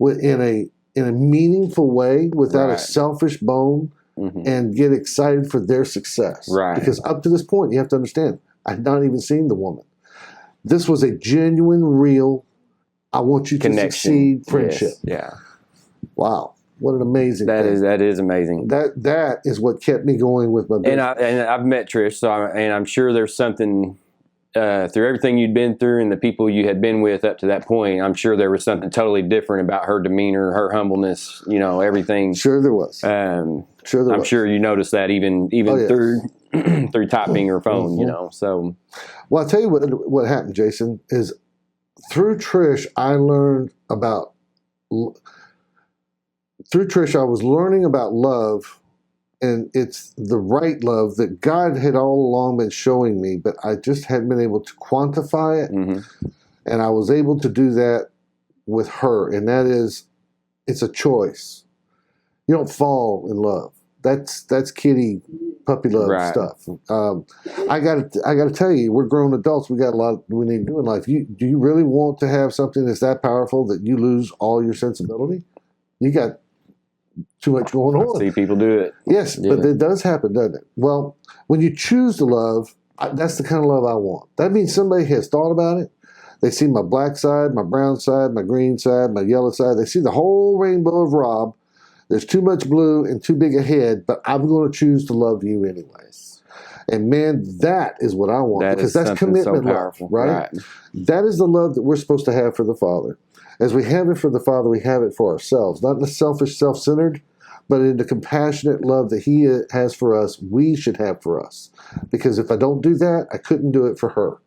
in a meaningful way without a selfish bone and get excited for their success. Right. Because up to this point, you have to understand, I had not even seen the woman. This was a genuine, real, I want you to succeed friendship. Yes. Yeah. Wow. What an amazing thing. That is amazing. That is what kept me going with my business. And I've met Trish, so I'm sure there's something through everything you'd been through and the people you had been with up to that point, I'm sure there was something totally different about her demeanor, her humbleness, everything. Sure there was. I'm sure you noticed that even through through typing her phone, so. Well, I'll tell you what happened, Jason, is through Trish, I learned about, through Trish, I was learning about love, and it's the right love that God had all along been showing me, but I just hadn't been able to quantify it. Mm-hmm. And I was able to do that with her, and that is, it's a choice. You don't fall in love. That's kitty puppy love stuff. I gotta tell you, we're grown adults. We got a lot we need to do in life. Do you really want to have something that's that powerful that you lose all your sensibility? You got too much going on. I see people do it. Yes, but it does happen, doesn't it? Well, when you choose to love, that's the kind of love I want. That means somebody has thought about it. They see my black side, my brown side, my green side, my yellow side. They see the whole rainbow of Rob. There's too much blue and too big a head, but I'm going to choose to love you anyways. And man, that is what I want, because that's commitment love, right? That is the love that we're supposed to have for the Father. As we have it for the Father, we have it for ourselves. Not in the selfish, self-centered, but in the compassionate love that He has for us, we should have for us. Because if I don't do that, I couldn't do it for her.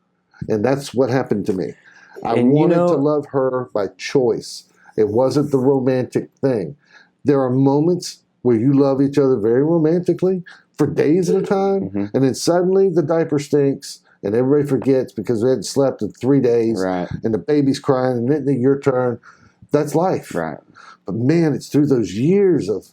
And that's what happened to me. I wanted to love her by choice. It wasn't the romantic thing. There are moments where you love each other very romantically for days at a time, and then suddenly the diaper stinks, and everybody forgets because they hadn't slept in 3 days, and the baby's crying, and then your turn. That's life. Right. But man, it's through those years of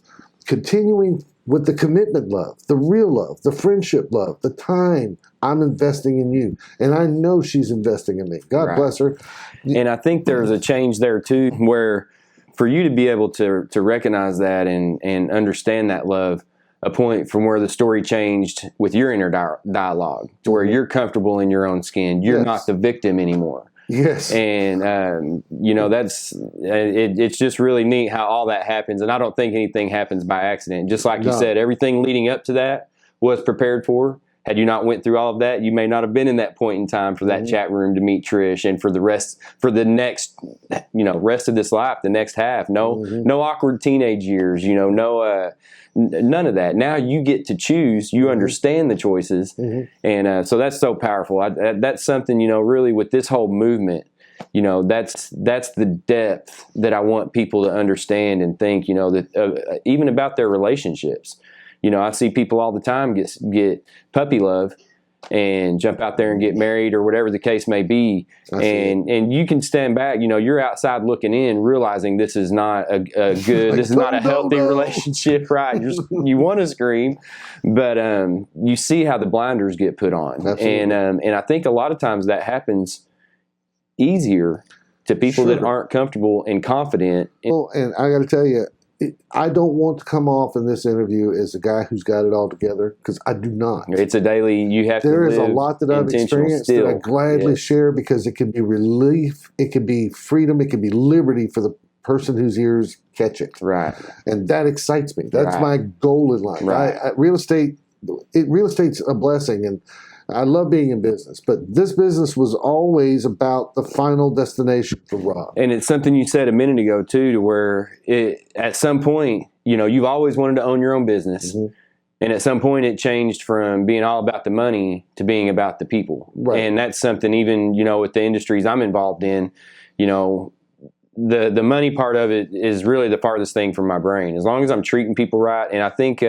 continuing with the commitment love, the real love, the friendship love, the time I'm investing in you. And I know she's investing in me. God bless her. And I think there's a change there too, where for you to be able to recognize that and understand that love, a point from where the story changed with your inner dialogue, to where you're comfortable in your own skin. You're not the victim anymore. Yes. And, it's just really neat how all that happens. And I don't think anything happens by accident. Just like you said, everything leading up to that was prepared for. Had you not went through all of that, you may not have been in that point in time for that chat room to meet Trish, and for the rest of this life, the next half. No awkward teenage years, none of that. Now you get to choose. You understand the choices, and so that's so powerful. That's something, really with this whole movement. That's the depth that I want people to understand and think. That even about their relationships. I see people all the time get puppy love and jump out there and get married or whatever the case may be. And you can stand back, you're outside looking in, realizing this is not a good, this is not a healthy relationship, right? You want to scream, but you see how the blinders get put on. And I think a lot of times that happens easier to people that aren't comfortable and confident. Well, and I got to tell you, I don't want to come off in this interview as a guy who's got it all together, because I do not. It's a daily, you have there to is a lot that I've experienced that I gladly share, because it can be relief, it can be freedom, it can be liberty for the person whose ears catch it. Right. And that excites me. That's my goal in life. Right. Real estate's a blessing, and I love being in business, but this business was always about the final destination for Rob. And it's something you said a minute ago too, to where at some point, you've always wanted to own your own business. And at some point it changed from being all about the money to being about the people. Right. And that's something even, with the industries I'm involved in, the money part of it is really the farthest thing from my brain. As long as I'm treating people right. And I think,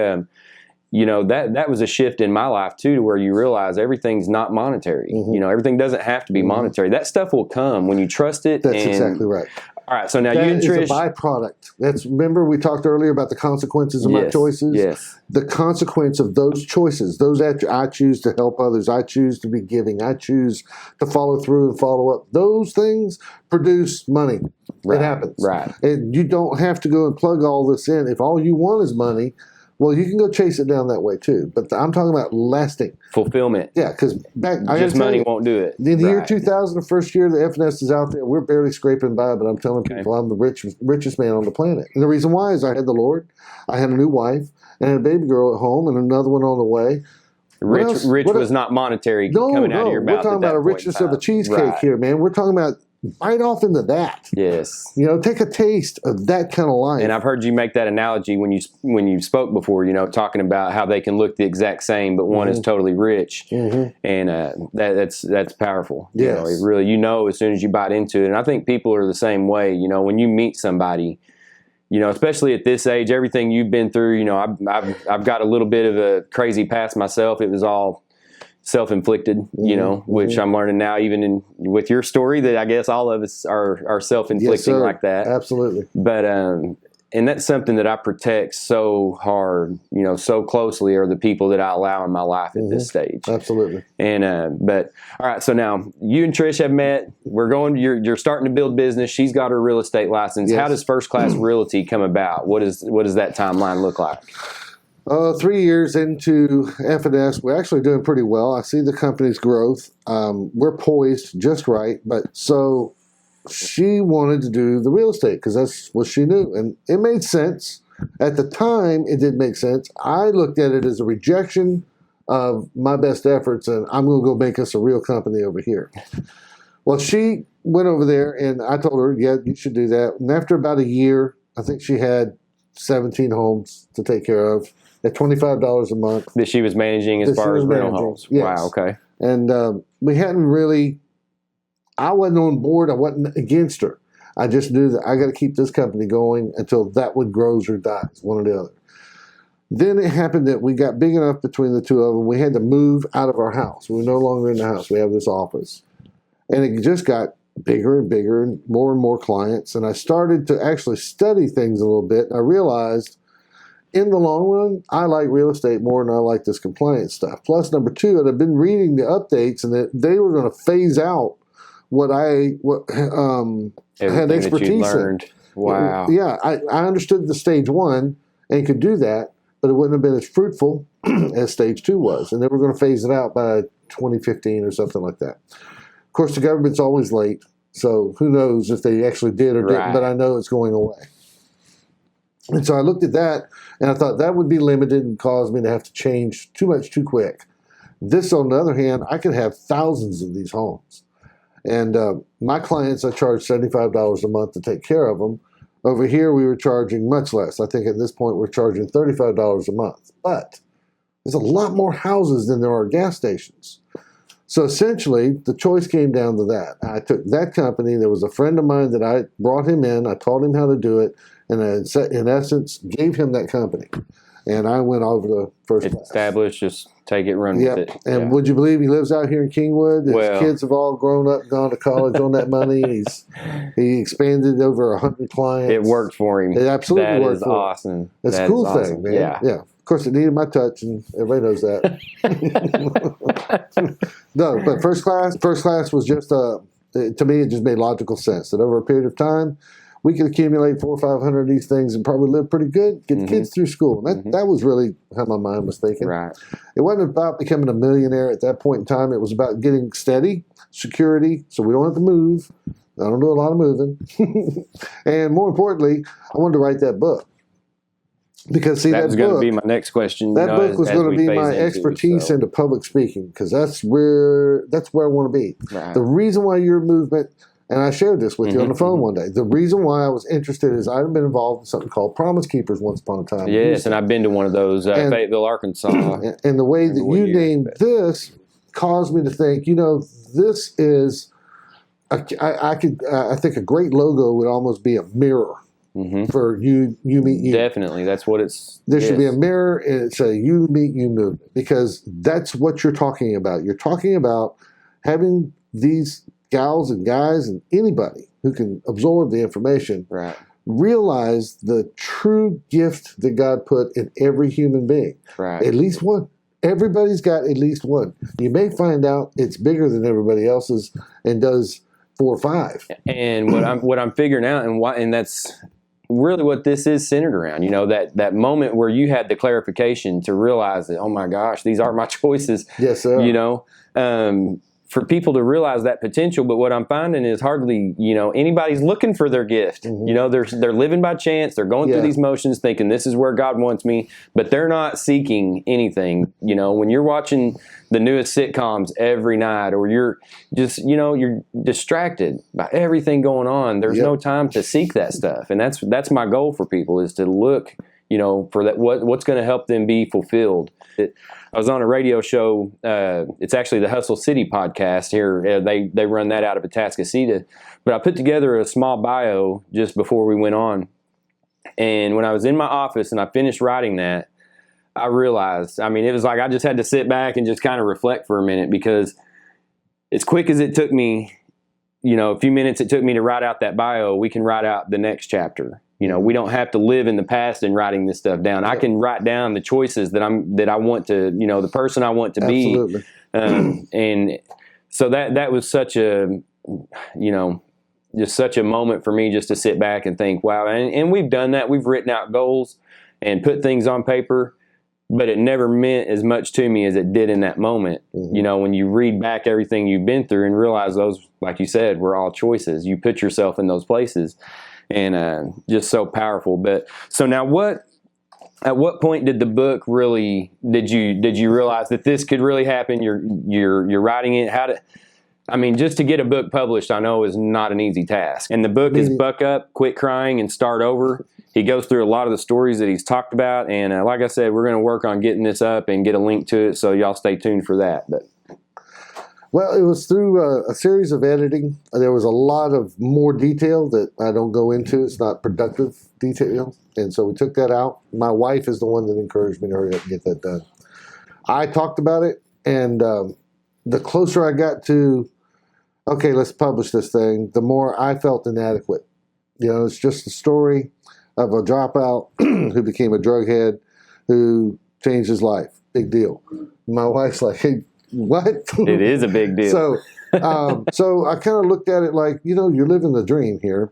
that was a shift in my life too, to where you realize everything's not monetary. Everything doesn't have to be monetary. That stuff will come when you trust it. That's exactly right. All right, so now that you and Trish. It's a byproduct. Remember we talked earlier about the consequences of my choices? Yes. The consequence of those choices, I choose to help others, I choose to be giving, I choose to follow through and follow up. Those things produce money. It happens. Right. And you don't have to go and plug all this in. If all you want is money, well, you can go chase it down that way too. But I'm talking about lasting fulfillment. Yeah, because just money won't do it. In the year 2000, the first year the FNS is out there, we're barely scraping by. But I'm telling people I'm the richest man on the planet. And the reason why is I had the Lord, I had a new wife, and I had a baby girl at home, and another one on the way. Rich was not monetary coming out of your mouth. We're talking about a richness of a cheesecake here, man. We're talking about bite off into that. Yes. Take a taste of that kind of life. And I've heard you make that analogy when you spoke before, talking about how they can look the exact same, but one is totally rich. And that's powerful. Yes. It really, as soon as you bite into it. And I think people are the same way. When you meet somebody, especially at this age, everything you've been through, I've got a little bit of a crazy past myself. It was all self-inflicted, which I'm learning now, even with your story, that I guess all of us are self-inflicting like that. Absolutely. But and that's something that I protect so hard, so closely, are the people that I allow in my life at this stage. Absolutely. And but all right, so now you and Trish have met. You're starting to build business. She's got her real estate license. Yes. How does First Class Realty come about? What does that timeline look like? 3 years into F&S, we're actually doing pretty well. I see the company's growth. We're poised just right. But so she wanted to do the real estate because that's what she knew. And it made sense. At the time, it did make sense. I looked at it as a rejection of my best efforts, and I'm going to go make us a real company over here. Well, she went over there, and I told her, yeah, you should do that. And after about a year, I think she had 17 homes to take care of at $25 a month. That she was managing as far as rental homes. Yes. Wow, okay. And we hadn't really, I wasn't on board. I wasn't against her. I just knew that I got to keep this company going until that one grows or dies, one or the other. Then it happened that we got big enough between the two of them. We had to move out of our house. We were no longer in the house. We have this office. And it just got bigger and bigger and more clients. And I started to actually study things a little bit. I realized in the long run, I like real estate more than I like this compliance stuff. Plus, number two, I'd been reading the updates and that they were going to phase out what I had expertise in. Wow. Yeah, I understood the stage one and could do that, but it wouldn't have been as fruitful as stage two was. And they were going to phase it out by 2015 or something like that. Of course, the government's always late, so who knows if they actually did or didn't, but I know it's going away. And so I looked at that, and I thought that would be limited and cause me to have to change too much too quick. This, on the other hand, I could have thousands of these homes. And my clients, I charge $75 a month to take care of them. Over here, we were charging much less. I think at this point, we're charging $35 a month. But there's a lot more houses than there are gas stations. So essentially, the choice came down to that. I took that company. There was a friend of mine that I brought him in. I taught him how to do it. And I, in essence, gave him that company. And I went over to First Class. Established, just take it, run with it. And would you believe he lives out here in Kingwood? His kids have all grown up, gone to college on that money. He expanded over 100 clients. It worked for him. It absolutely worked for him. Awesome. It's a cool thing, man. Yeah. Of course, it needed my touch, and everybody knows that. No, but First Class was just, to me, it just made logical sense that over a period of time, we could accumulate 400 or 500 of these things and probably live pretty good, get kids through school. And that was really how my mind was thinking. Right. It wasn't about becoming a millionaire at that point in time. It was about getting steady, security, so we don't have to move. I don't do a lot of moving. And more importantly, I wanted to write that book. Because, see, that was going to be my next question. That book was going to be my expertise into public speaking, because that's where I want to be. Right. The reason why your movement, and I shared this with you on the phone one day, the reason why I was interested is I've been involved in something called Promise Keepers once upon a time. Yes, and I've been to one of those, Fayetteville, Arkansas. And the way that you named this caused me to think, this is, I think a great logo would almost be a mirror. For UmeetU. Definitely, that's what it's. There should be a mirror, and it's a UmeetU movement, because that's what you're talking about. You're talking about having these gals and guys and anybody who can absorb the information realize the true gift that God put in every human being. Right. At least one. Everybody's got at least one. You may find out it's bigger than everybody else's and does 4 or 5. And what I'm figuring out, and that's really what this is centered around, that moment where you had the clarification to realize that, oh my gosh, these are my choices. Yes, sir. for people to realize that potential. But what I'm finding is hardly, anybody's looking for their gift. They're living by chance. They're going through these motions thinking this is where God wants me, but they're not seeking anything. When you're watching the newest sitcoms every night, or you're just, you're distracted by everything going on. There's no time to seek that stuff. And that's my goal for people, is to look, for that, what's going to help them be fulfilled. I was on a radio show. It's actually the Hustle City podcast here. They run that out of Atascocita. But I put together a small bio just before we went on. And when I was in my office and I finished writing that, I realized, it was like I just had to sit back and just kind of reflect for a minute, because as quick as it took me, a few minutes it took me to write out that bio, we can write out the next chapter. We don't have to live in the past and writing this stuff down. I can write down the choices that I want to, the person I want to be. Absolutely. And so that was such a, just such a moment for me, just to sit back and think, wow. And we've done that. We've written out goals and put things on paper, but it never meant as much to me as it did in that moment. Mm-hmm. When you read back everything you've been through and realize those, like you said, were all choices. You put yourself in those places. And just so powerful. But so now, at what point did the book really? Did you realize that this could really happen? You're writing it. Just to get a book published, I know is not an easy task. And the book is Buck Up, Quit Crying, and Start Over. He goes through a lot of the stories that he's talked about. And like I said, we're going to work on getting this up and get a link to it. So y'all stay tuned for that. But. Well, it was through a series of editing. There was a lot of more detail that I don't go into. It's not productive detail. And so we took that out. My wife is the one that encouraged me to hurry up and get that done. I talked about it, and the closer I got to, okay, let's publish this thing, the more I felt inadequate. It's just a story of a dropout who became a drug head, who changed his life. Big deal. My wife's like, hey, what? It is a big deal. So I kind of looked at it like, you're living the dream here,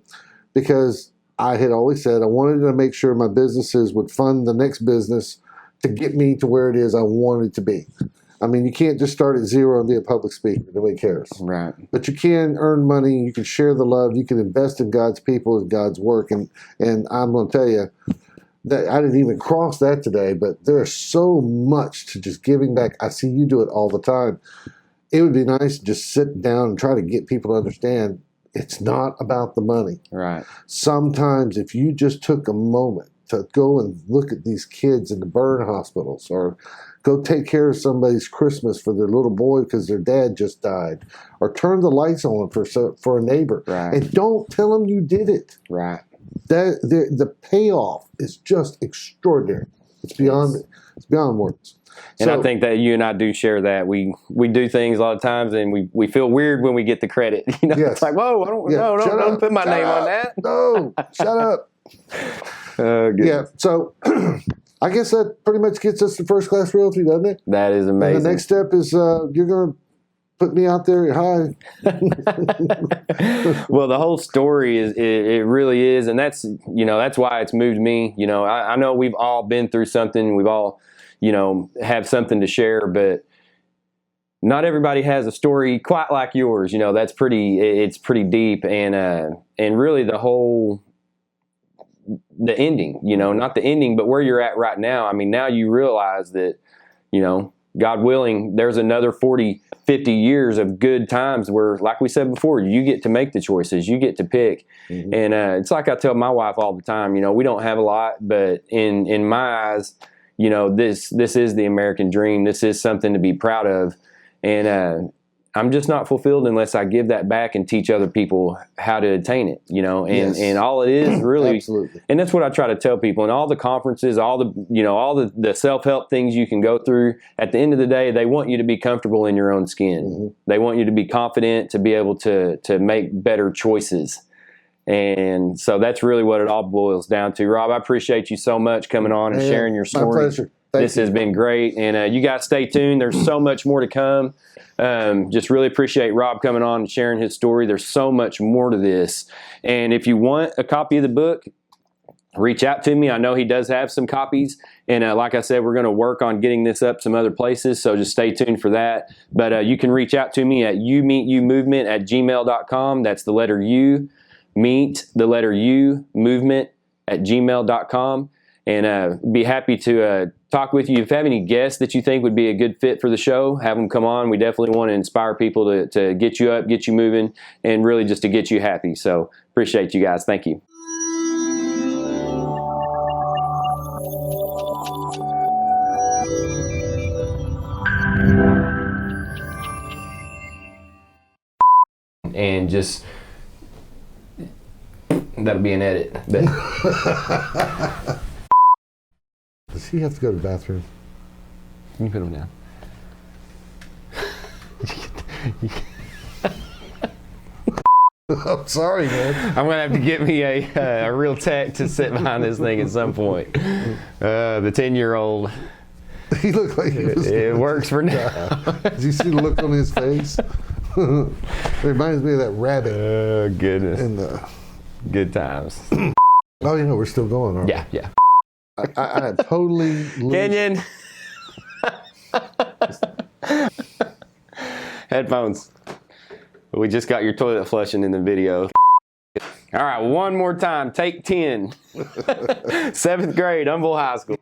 because I had always said I wanted to make sure my businesses would fund the next business to get me to where it is I wanted to be. You can't just start at zero and be a public speaker. Nobody cares. Right. But you can earn money. You can share the love. You can invest in God's people and God's work. And I'm going to tell you, that I didn't even cross that today, but there's so much to just giving back. I see you do it all the time. It would be nice to just sit down and try to get people to understand it's not about the money. Right. Sometimes if you just took a moment to go and look at these kids in the burn hospitals, or go take care of somebody's Christmas for their little boy because their dad just died, or turn the lights on for a neighbor, right. And don't tell them you did it. Right. The payoff is just extraordinary. It's beyond words. And I think that you and I do share that. We do things a lot of times, and we feel weird when we get the credit. Yes. It's like, whoa, don't put my name on that. No, shut up. Good. Yeah. So I guess that pretty much gets us to First Class Realty, doesn't it? That is amazing. And the next step is you're going to put me out there. Hi. Well, the whole story it really is, and that's why it's moved me. I know we've all been through something. We've all have something to share, but not everybody has a story quite like yours. It's pretty deep, and really the ending. Not the ending, but where you're at right now. Now you realize that God willing, there's another 40, 50 years of good times where, like we said before, you get to make the choices, you get to pick. Mm-hmm. And it's like I tell my wife all the time, we don't have a lot, but in my eyes, this is the American dream. This is something to be proud of. And I'm just not fulfilled unless I give that back and teach other people how to attain it, Yes. And all it is really, Absolutely. And that's what I try to tell people in all the conferences, all the self-help things you can go through. At the end of the day, they want you to be comfortable in your own skin. Mm-hmm. They want you to be confident, to be able to make better choices. And so that's really what it all boils down to. Rob, I appreciate you so much coming on and sharing your story. My pleasure. This has been great. And you guys stay tuned. There's so much more to come. Just really appreciate Rob coming on and sharing his story. There's so much more to this. And if you want a copy of the book, reach out to me. I know he does have some copies. And like I said, we're going to work on getting this up some other places. So just stay tuned for that. But you can reach out to me at umeetumovement@gmail.com. That's the letter U, meet, the letter U, movement@gmail.com. And be happy to talk with you. If you have any guests that you think would be a good fit for the show, have them come on. We definitely want to inspire people to get you up, get you moving, and really just to get you happy. So appreciate you guys. Thank you. And just, that'll be an edit. But Does he have to go to the bathroom? you can put him down. I'm sorry, man. I'm going to have to get me a real tech to sit behind this thing at some point. The 10-year-old. He looked like he was. It works for now. Did you see the look on his face? It reminds me of that rabbit. Oh, goodness. In the... Good times. Oh, you know, we're still going, aren't we? Yeah. I totally... Kenyon. Headphones. We just got your toilet flushing in the video. All right, one more time. Take 10. 7th grade, Humble High School.